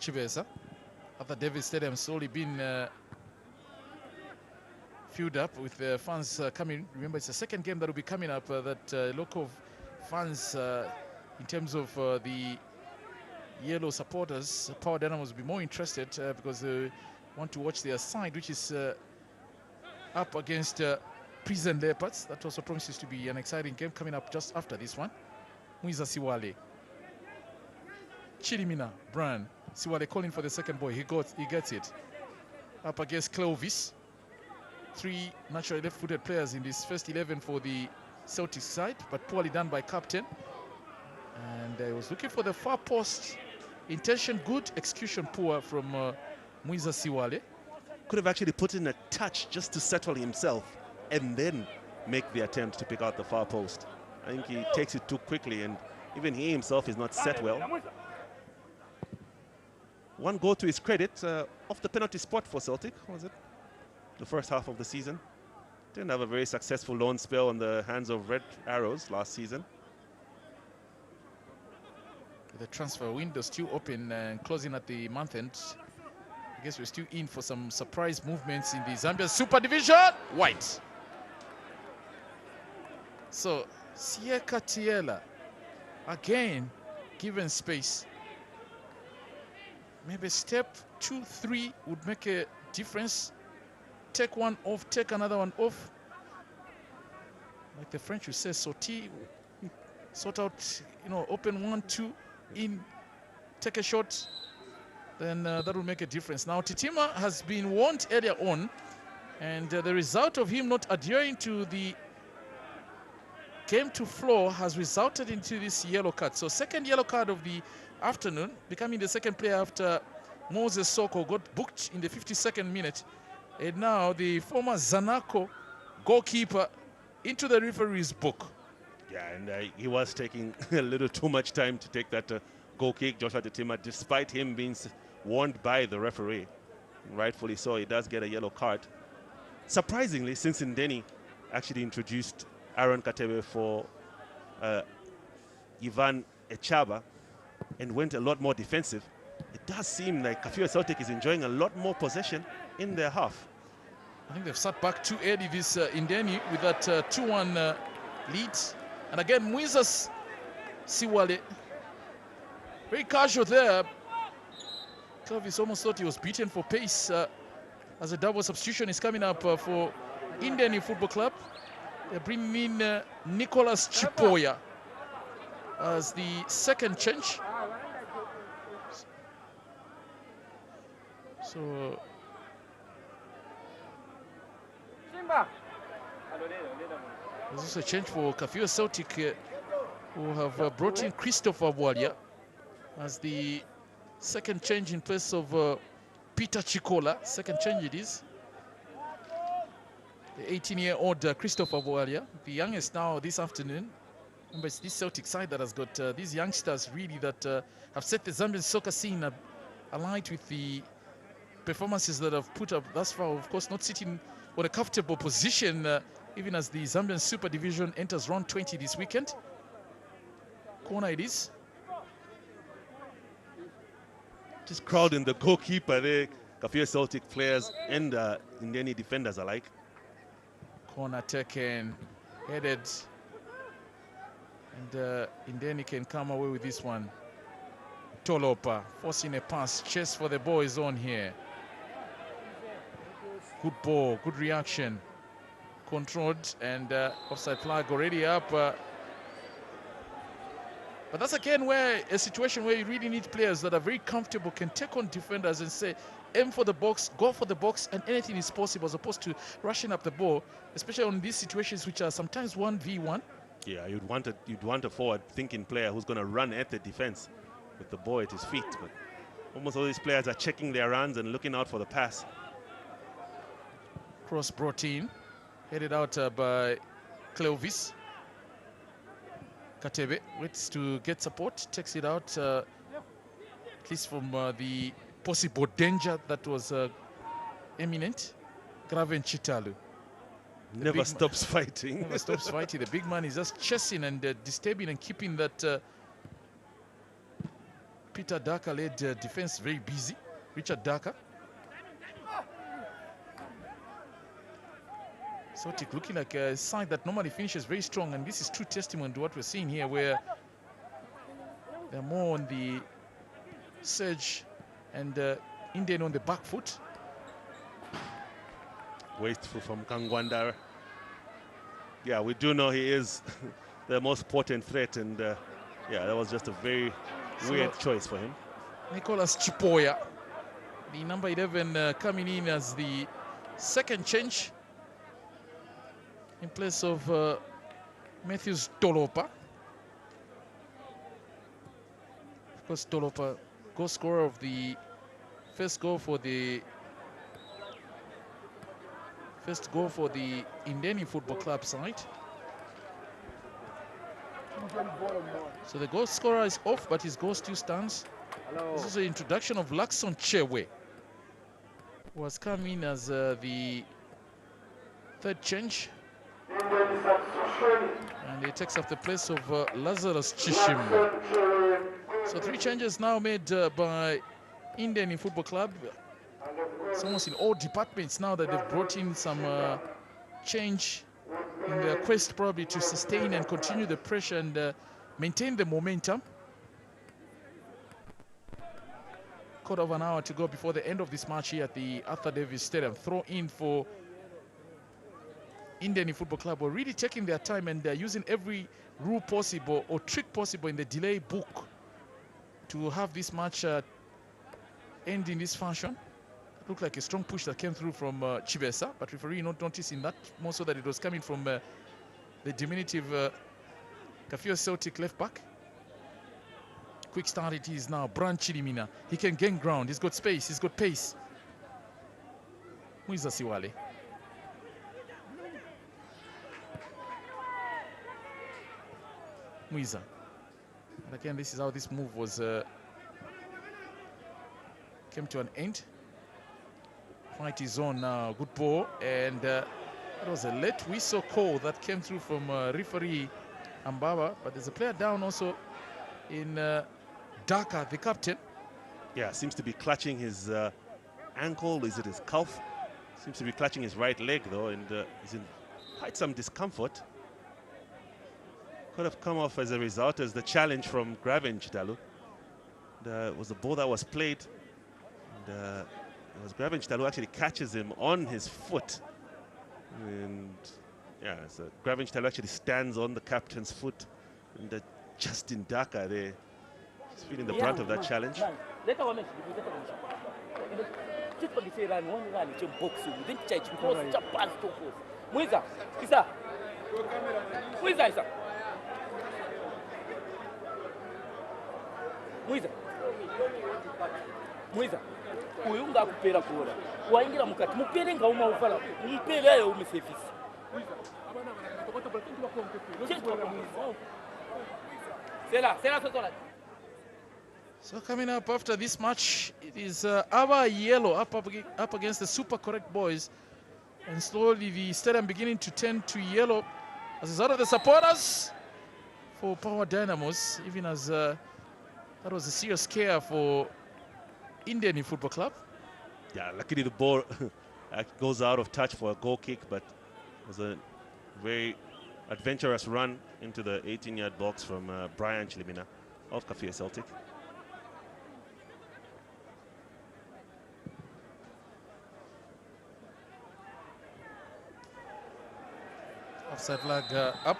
Chivesa, after Davis Stadium, slowly been filled up with fans coming. Remember, it's the second game that will be coming up that local fans, in terms of the yellow supporters, Power Dynamos will be more interested because they want to watch their side, which is up against Prison Leopards. That also promises to be an exciting game coming up just after this one. Muiza Siwale. Chilimina, Brian. Siwale calling for the second boy. He gets it. Up against Clovis. 3 naturally left-footed players in this first 11 for the Celtic side, but poorly done by captain. And I was looking for the far post. Intention good, execution poor from Muiza Siwale. Could have actually put in a touch just to settle himself and then make the attempt to pick out the far post. I think he takes it too quickly, and even he himself is not set well. One goal to his credit, off the penalty spot for Celtic, was it? The first half of the season. Didn't have a very successful loan spell on the hands of Red Arrows last season. The transfer window still open and closing at the month end. I guess we're still in for some surprise movements in the Zambia Super Division. White. So, Sieka Tiela, again, given space. Maybe step 2, 3 would make a difference. Take one off, take another one off. Like the French would say, sortie, sort out, open 1, 2, in, take a shot, then that will make a difference. Now, Titima has been warned earlier on, and the result of him not adhering to the game to floor has resulted into this yellow card. So second yellow card of the afternoon, becoming the second player after Moses Soko got booked in the 52nd minute. And now the former Zanaco goalkeeper into the referee's book. Yeah, and he was taking a little too much time to take that goal kick, Joshua Titima, despite him being warned by the referee. Rightfully so, he does get a yellow card. Surprisingly, since Indeni actually introduced Aaron Katebe for Ivan Echaba and went a lot more defensive, it does seem like Kafue Celtic is enjoying a lot more possession in their half. I think they've sat back too early, this Indeni, with that 2-1 lead. And again, Muiza Siwale, very casual there. Clovis almost thought he was beaten for pace as a double substitution is coming up for Indeni Football Club. They're bringing in Nicholas Chipoya as the second change. So there's also a change for Kafue Celtic, who have brought in Christopher Walia as the second change in place of Peter Chikola. Second change it is. The 18-year-old Christopher Walia, the youngest now this afternoon. Remember, it's this Celtic side that has got these youngsters really that have set the Zambian soccer scene alight with the performances that have put up thus far. Of course, not sitting on a comfortable position even as the Zambian Super Division enters round 20 this weekend. Corner it is. Just crowding the goalkeeper there, Kafue Celtic players and Indeni defenders alike. Corner taken, headed, and Indeni can come away with this one. Tolopa forcing a pass, chase for the boys on here. Good ball, good reaction. Controlled, and offside flag already up. But that's again where a situation where you really need players that are very comfortable, can take on defenders and say, aim for the box, go for the box, and anything is possible, as opposed to rushing up the ball, especially on these situations which are sometimes 1v1. Yeah, you'd want a forward-thinking player who's going to run at the defense with the ball at his feet. But almost all these players are checking their runs and looking out for the pass. Cross brought in, headed out by Clovis. Katebe waits to get support, takes it out, at least from the possible danger that was imminent. Graven Chitalu. Never stops fighting. Never stops fighting. The big man is just chasing and disturbing and keeping that Peter Daka-led defense very busy. Richard Daka. Celtic looking like a side that normally finishes very strong, and this is true testament to what we're seeing here, where they're more on the surge and Indeni on the back foot. Wasteful from Kangwandara. Yeah, we do know he is the most potent threat, and yeah, that was just a very weird choice for him. Nicholas Chipoya, the number 11, coming in as the second change in place of Matthews Tolopa. Of course, Tolopa, goal scorer of the first goal for the Indeni Football Club side. So the goal scorer is off, but his goal still stands. This is the introduction of Lakson Chewe, who has come in as the third change. And he takes up the place of Lazarus Chishim. So 3 changes now made by Indeni Football Club. It's almost in all departments now that they've brought in some change in their quest probably to sustain and continue the pressure and maintain the momentum. Quarter of an hour to go before the end of this match here at the Arthur Davis Stadium. Throw in for Indeni Football Club are really taking their time, and they're using every rule possible or trick possible in the delay book to have this match end in this fashion. It looked like a strong push that came through from Chibesa, but referee not noticing that, more so that it was coming from the diminutive Kafue Celtic left back. Quick start it is now. Bran Chilimina. He can gain ground. He's got space. He's got pace. Muiza Siwale. Muiza. And again, this is how this move was came to an end. Fight is on now. Good ball, and it was a late whistle call that came through from referee Ambaba, but there's a player down also in Daka, the captain. Yeah, seems to be clutching his ankle. Is it his calf? Seems to be clutching his right leg though, and he's in quite some discomfort. Could have come off as a result as the challenge from Graven Chitalu. It was the ball that was played, and it was Graven Chitalu actually catches him on his foot, and yeah, so Graven Chitalu actually stands on the captain's foot, and Justin Daka there is feeling the brunt of that challenge. Muiza uyu ngakupera kora waingira mukati mupere ngauma ufala mpere ayo umisefisi So coming up after this match, it is our yellow up against the super correct boys, and slowly the stadium beginning to turn to yellow as a result of the supporters for Power Dynamos, even as that was a serious scare for Indeni Football Club. Yeah, luckily the ball goes out of touch for a goal kick, but it was a very adventurous run into the 18-yard box from Brian Chilimina of Kafue Celtic. Offside flag up.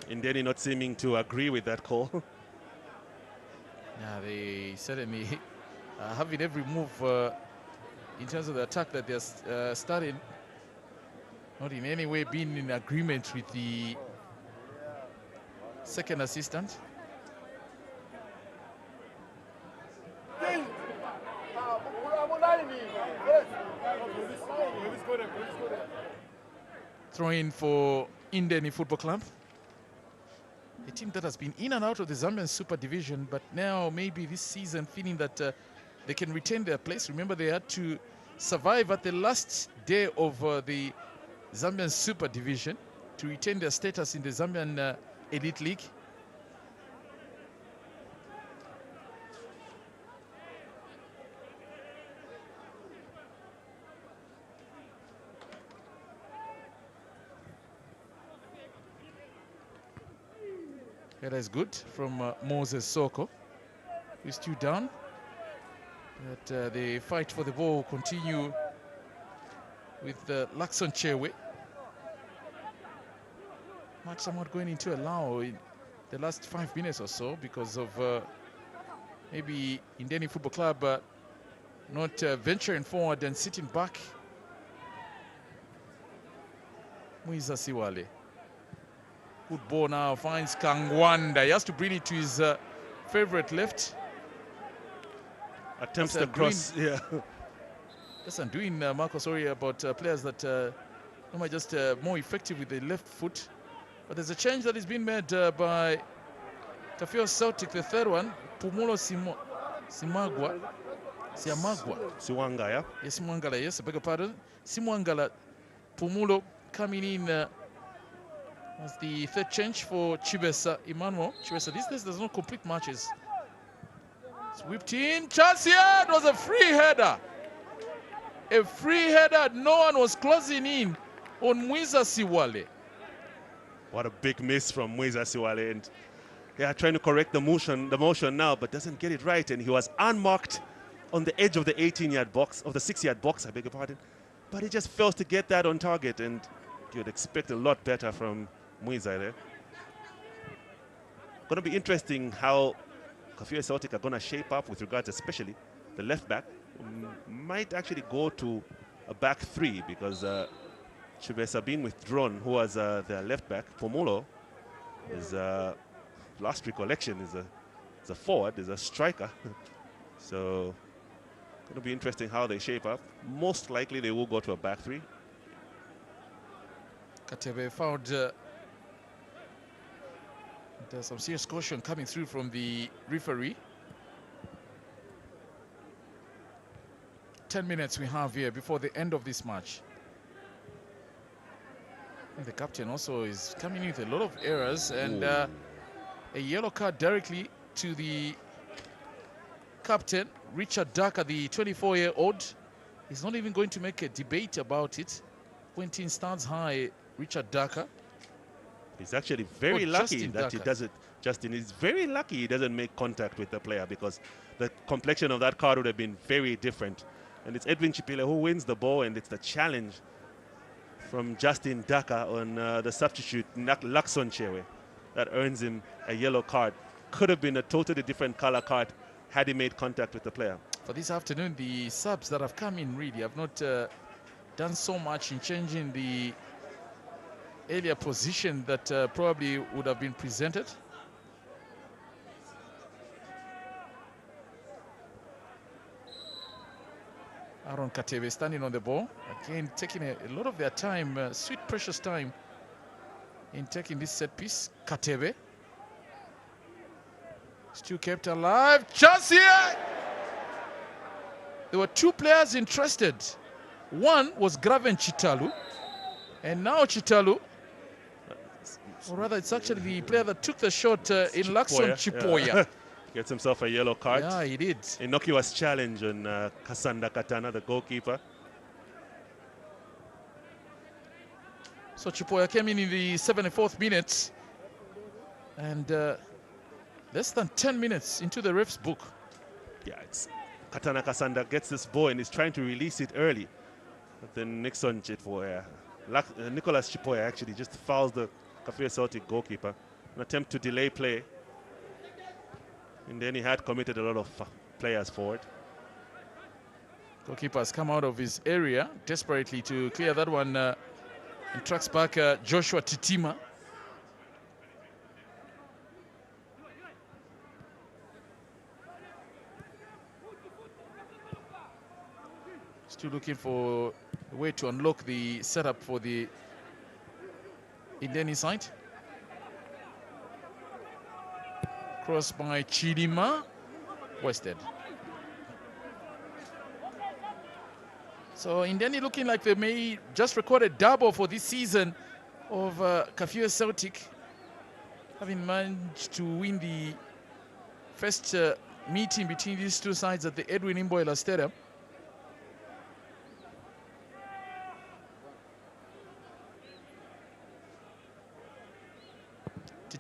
Indeni not seeming to agree with that call. Yeah, they certainly having every move in terms of the attack that they're starting, not in any way being in agreement with the second assistant. Throw in for Indeni Football Club, a team that has been in and out of the Zambian Super Division, but now maybe this season feeling that they can retain their place. Remember, they had to survive at the last day of the Zambian Super Division to retain their status in the Zambian Elite League. Header is good from Moses Soko. He's 2 down. But the fight for the ball will continue with Lakson Chewe. Match somewhat going into a lull in the last 5 minutes or so because of maybe Indeni Football Club not venturing forward and sitting back. Muiza Siwale. Good ball now, finds Kangwanda. He has to bring it to his favorite left. Attempts the cross, yeah. That's undoing Marco, sorry, about players that are just more effective with the left foot. But there's a change that is being made by Kafue Celtic, the third one. Pumulo Siwangala, Siwanga, yeah? Yes, Simwangala, yes, I beg your pardon. Simwangala Pumulo coming in as the third change for Chibesa Emmanuel. Chibesa, these days there's no complete matches. It's whipped in, chance here, it was a free header. A free header, no one was closing in on Muiza Siwale. What a big miss from Muiza Siwale, and yeah, trying to correct the motion now, but doesn't get it right, and he was unmarked on the edge of the 18-yard box, of the 6-yard box, I beg your pardon, but he just fails to get that on target, and you'd expect a lot better from Muiza there. Going to be interesting how Kafue Celtic are going to shape up with regards, especially the left back. Might actually go to a back 3 because Chibesa being withdrawn, who was their left back. Pomulo is last recollection is a forward, is a striker. So going to be interesting how they shape up. Most likely they will go to a back 3. Katebe found there's some serious caution coming through from the referee. 10 minutes we have here before the end of this match. And the captain also is coming in with a lot of errors, and a yellow card directly to the captain, Richard Daka, the 24-year-old. He's not even going to make a debate about it. Quentin stands high, Richard Daka. He's actually very lucky that he doesn't. Justin is very lucky he doesn't make contact with the player, because the complexion of that card would have been very different. And it's Edwin Chipile who wins the ball, and it's the challenge from Justin Daka on the substitute Lakson Chewe that earns him a yellow card. Could have been a totally different color card had he made contact with the player. For this afternoon, the subs that have come in really have not done so much in changing the earlier position that probably would have been presented. Aaron Katebe standing on the ball, again taking a lot of their time, sweet precious time in taking this set piece. Katebe still kept alive, chance here! There were 2 players interested. One was Graven Chitalu, and now Chitalu, or rather it's actually the player that took the shot in Lakson Chipoya. Yeah. Gets himself a yellow card. Yeah, he did. Inoki was challenged on Kasanda Katana, the goalkeeper. So Chipoya came in the 74th minute, and less than 10 minutes into the ref's book. Yeah, it's Katana Kasanda gets this ball and is trying to release it early. But then Nicholas Chipoya actually just fouls the Kafue Celtic goalkeeper. An attempt to delay play. And then he had committed a lot of players forward. Goalkeeper has come out of his area desperately to clear that one and tracks back Joshua Titima. Still looking for a way to unlock the setup for the Indeni side. Cross by Chidima, Wested. So Indeni looking like they may just record a double for this season of Kafue Celtic, having managed to win the first meeting between these 2 sides at the Edwin Imboela Stadium.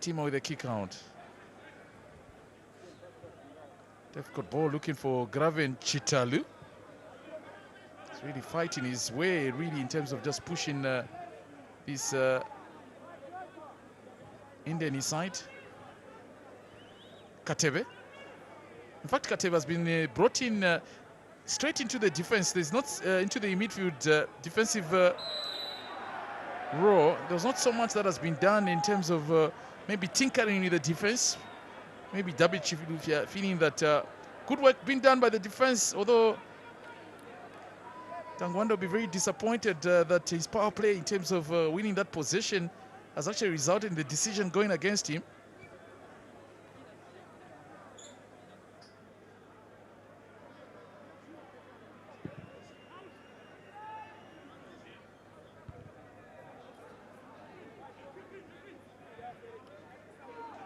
Sitima with a kick out. Difficult ball looking for Graven Chitalu. He's really fighting his way, really, in terms of just pushing this Indeni side. Katebe. In fact, Katebe has been brought in straight into the defense. There's not into the midfield defensive row. There's not so much that has been done in terms of maybe tinkering with the defense. Maybe double chief feeling that good work being done by the defense, although Tangwanda will be very disappointed that his power play in terms of winning that possession has actually resulted in the decision going against him.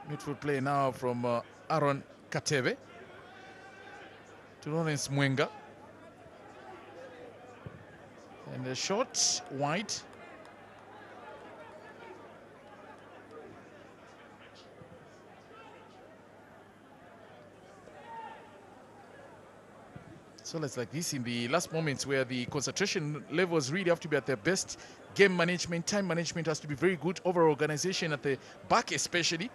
Midfield play now from Aaron Katebe to Lawrence Mwenga. And a short wide. So it's like this in the last moments where the concentration levels really have to be at their best. Game management, time management has to be very good. Overall organization at the back especially.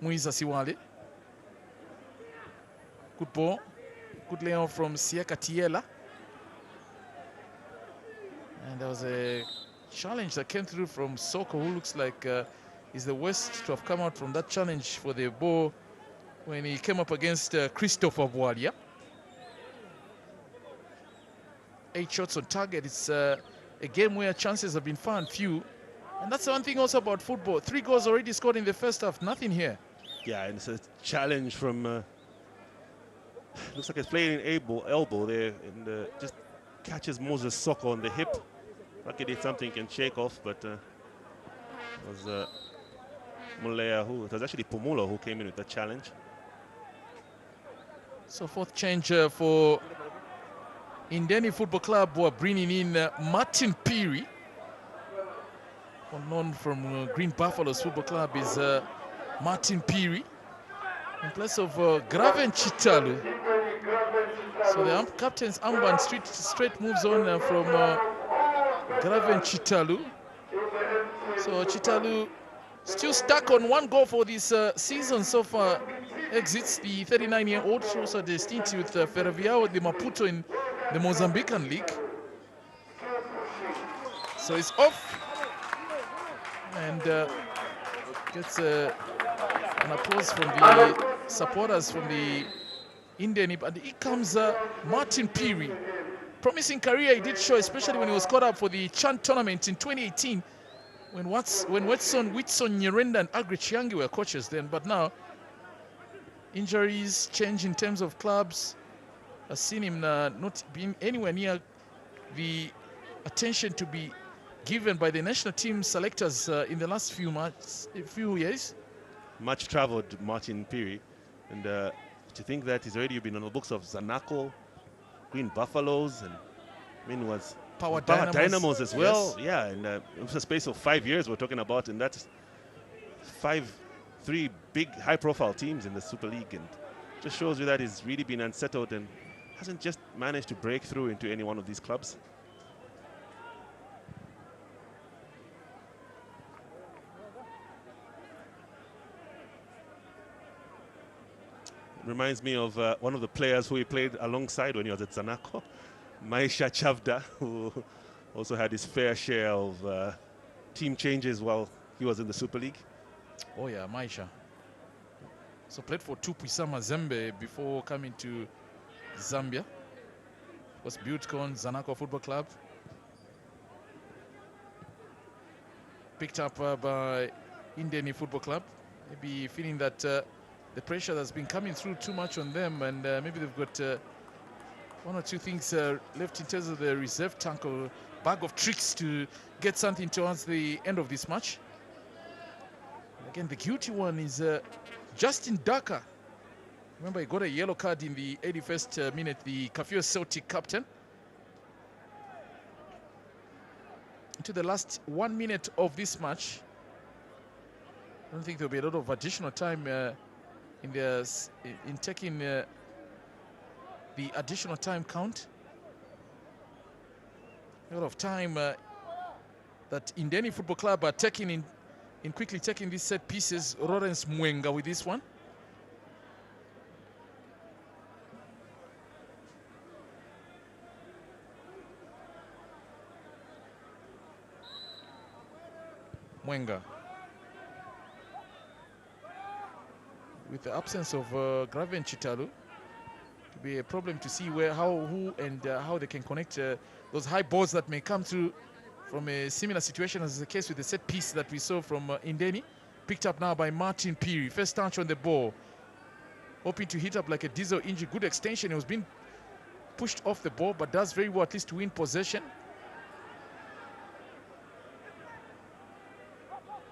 Muiza Siwale. Good ball. Good layout from Siaka Tiela. And there was a challenge that came through from Soko, who looks like is the worst to have come out from that challenge for the ball when he came up against Christopher Bwalia. 8 shots on target. It's a game where chances have been found few. And that's the one thing also about football. 3 goals already scored in the first half. Nothing here. Yeah, and it's a challenge from, looks like it's playing elbow there, and just catches Moses Soko on the hip. Luckily it's something he can shake off, but it was Mulea it was actually Pumulo who came in with the challenge. So 4th change for Indeni Football Club, who are bringing in Martin Piri, known from Green Buffaloes Football Club, is Martin Piri in place of Graven Chitalu. So the captain's armband straight moves on from Graven Chitalu. So Chitalu still stuck on 1 goal for this season so far. Exits the 39-year-old, also the stint with Ferroviao de Maputo in the Mozambican League. So it's off and gets an applause from the supporters from the Indeni, but here comes Martin Piri. Promising career he did show, especially when he was caught up for the Chan tournament in 2018 when Whitson Nyirenda and Agri Chiangi were coaches then, but now injuries, change in terms of clubs, has seen him not being anywhere near the attention to be given by the national team selectors in the last few years. Much traveled Martin Piri, and to think that he's already been on the books of Zanaco, Green Buffaloes, and was Power Dynamos as well. Yes. Yeah, and it was a space of 5 years we're talking about, and that's 3 big high-profile teams in the Super League, and just shows you that he's really been unsettled and hasn't just managed to break through into any one of these clubs. Reminds me of one of the players who he played alongside when he was at Zanaco, Maisha Chavda, who also had his fair share of team changes while he was in the Super League. Oh yeah, Maisha. So played for Tupuisa Mazembe before coming to Zambia. Was built on Zanaco Football Club. Picked up by Indeni Football Club. Maybe feeling that the pressure that's been coming through too much on them, and maybe they've got 1 or 2 things left in terms of the reserve tank or bag of tricks to get something towards the end of this match. Again, the guilty one is Justin Daka. Remember, he got a yellow card in the 81st minute, the Kafue Celtic captain. Into the last 1 minute of this match. I don't think there'll be a lot of additional time in taking the additional time count. A lot of time that Indeni Football Club are taking in quickly taking these set pieces. Lawrence Mwenga with this one. Mwenga. With the absence of Graven Chitalu, to be a problem to see how they can connect those high balls that may come through from a similar situation as is the case with the set piece that we saw from Indeni. Picked up now by Martin Peary. First touch on the ball. Hoping to hit up like a diesel engine. Good extension. It was being pushed off the ball, but does very well at least to win possession.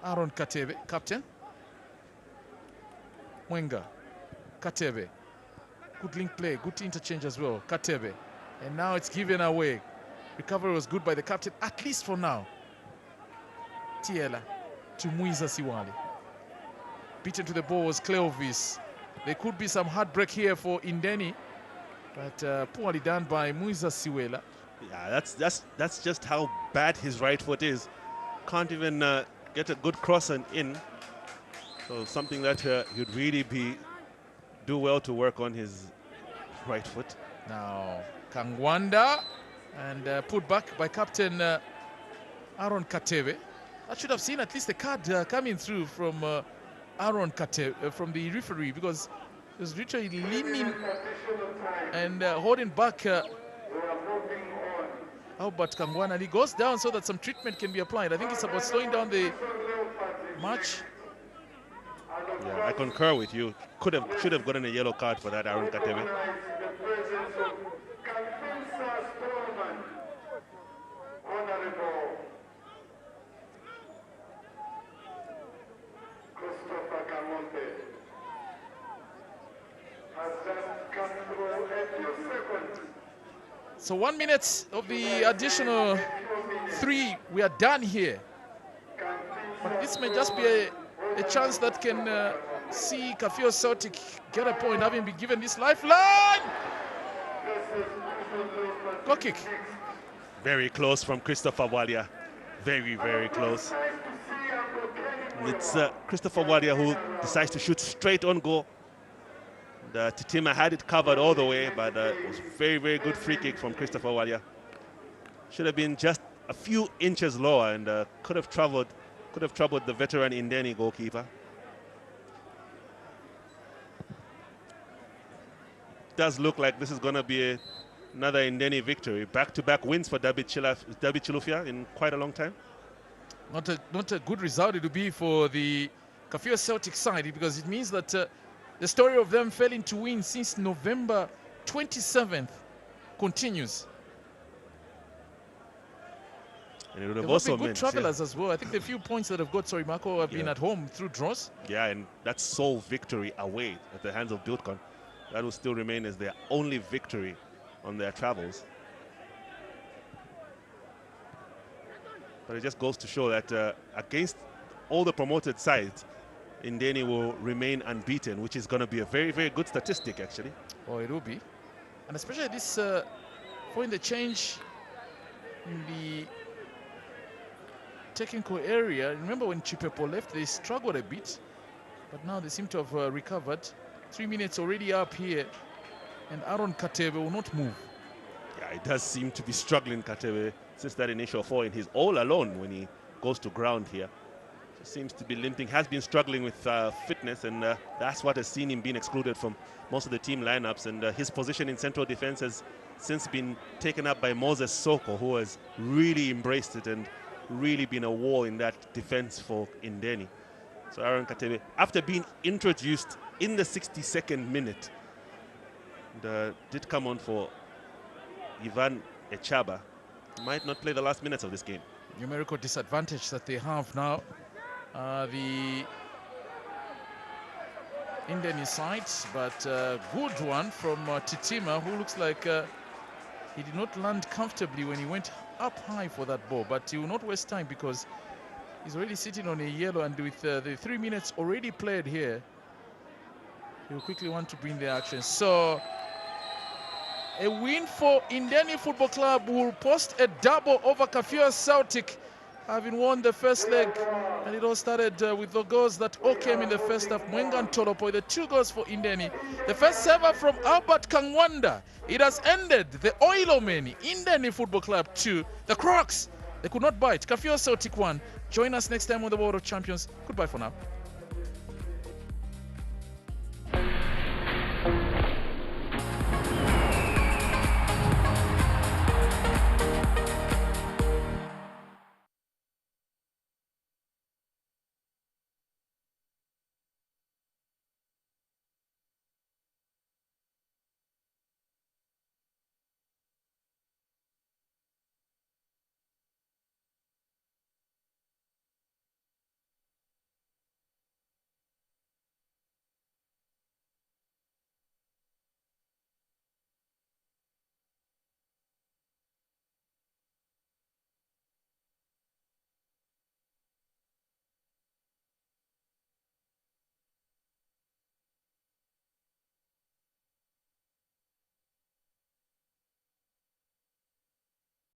Aaron Katebe, captain. Mwenga, Katebe. Good link play, good interchange as well. Katebe. And now it's given away. Recovery was good by the captain, at least for now. Tiela to Muiza Siwali. Beaten to the ball was Cleovis. There could be some heartbreak here for Indeni, but poorly done by Muiza Siwela. Yeah, that's just how bad his right foot is. Can't even get a good cross and in. So something that he'd really do well to work on his right foot. Now Kangwanda and put back by captain Aaron Katebe. I should have seen at least a card coming through from Aaron Katebe, from the referee, because he was literally leaning and holding back Albert Kangwana. And he goes down so that some treatment can be applied. I think it's about slowing down the match. Yeah, I concur with you. Should have gotten a yellow card for that, Aaron Katebe. So 1 minute of the additional 3, we are done here. But this may just be a chance that can see Kafue Celtic get a point, having been given this lifeline. Goal kick. Very close from Christopher Walia. Very, very close. It's Christopher Walia who decides to shoot straight on goal. Titima had it covered all the way, but it was very, very good free kick from Christopher Walia. Should have been just a few inches lower and could have troubled the veteran Indeni goalkeeper. Does look like this is going to be another Indeni victory. Back-to-back wins for Derby Chilufya in quite a long time. Not a good result it would be for the Kafue Celtic side, because it means that the story of them failing to win since November 27th continues. And it would have There also will be good meant travelers as well. I think the few points that have got Marco have been at home through draws. Yeah, and that sole victory away at the hands of Biltcon, that will still remain as their only victory on their travels. But it just goes to show that against all the promoted sides, Indeni will remain unbeaten, which is going to be a very, very good statistic, actually. Oh, it will be. And especially this, following the change in the technical area. Remember when Chipepo left, they struggled a bit, but now they seem to have recovered. 3 minutes already up here, and Aaron Katebe will not move. Yeah, it does seem to be struggling, Katebe, since that initial fall, and he's all alone when he goes to ground here. Seems to be limping, has been struggling with fitness, and that's what has seen him being excluded from most of the team lineups. And his position in central defense has since been taken up by Moses Soko, who has really embraced it and really been a wall in that defense for Indeni. So Aaron Katebe, after being introduced in the 62nd minute, did come on for Ivan Echaba. Might not play the last minutes of this game. Numerical disadvantage that they have now. The Indeni side, but good one from Titima, who looks like he did not land comfortably when he went up high for that ball, but he will not waste time because He's already sitting on a yellow, and with the 3 minutes already played here, he'll quickly want to bring the action. So a win for Indeni Football Club will post a double over Kafue Celtic, having won the first leg. And it all started with the goals that all came in the first half. Mwenga Tolopo, the 2 goals for Indeni. The first server from Albert Kangwanda. It has ended the Oilomeni, Indeni Football Club 2. The Crocs, they could not bite. Kafue Celtic 1. Join us next time on the World of Champions. Goodbye for now.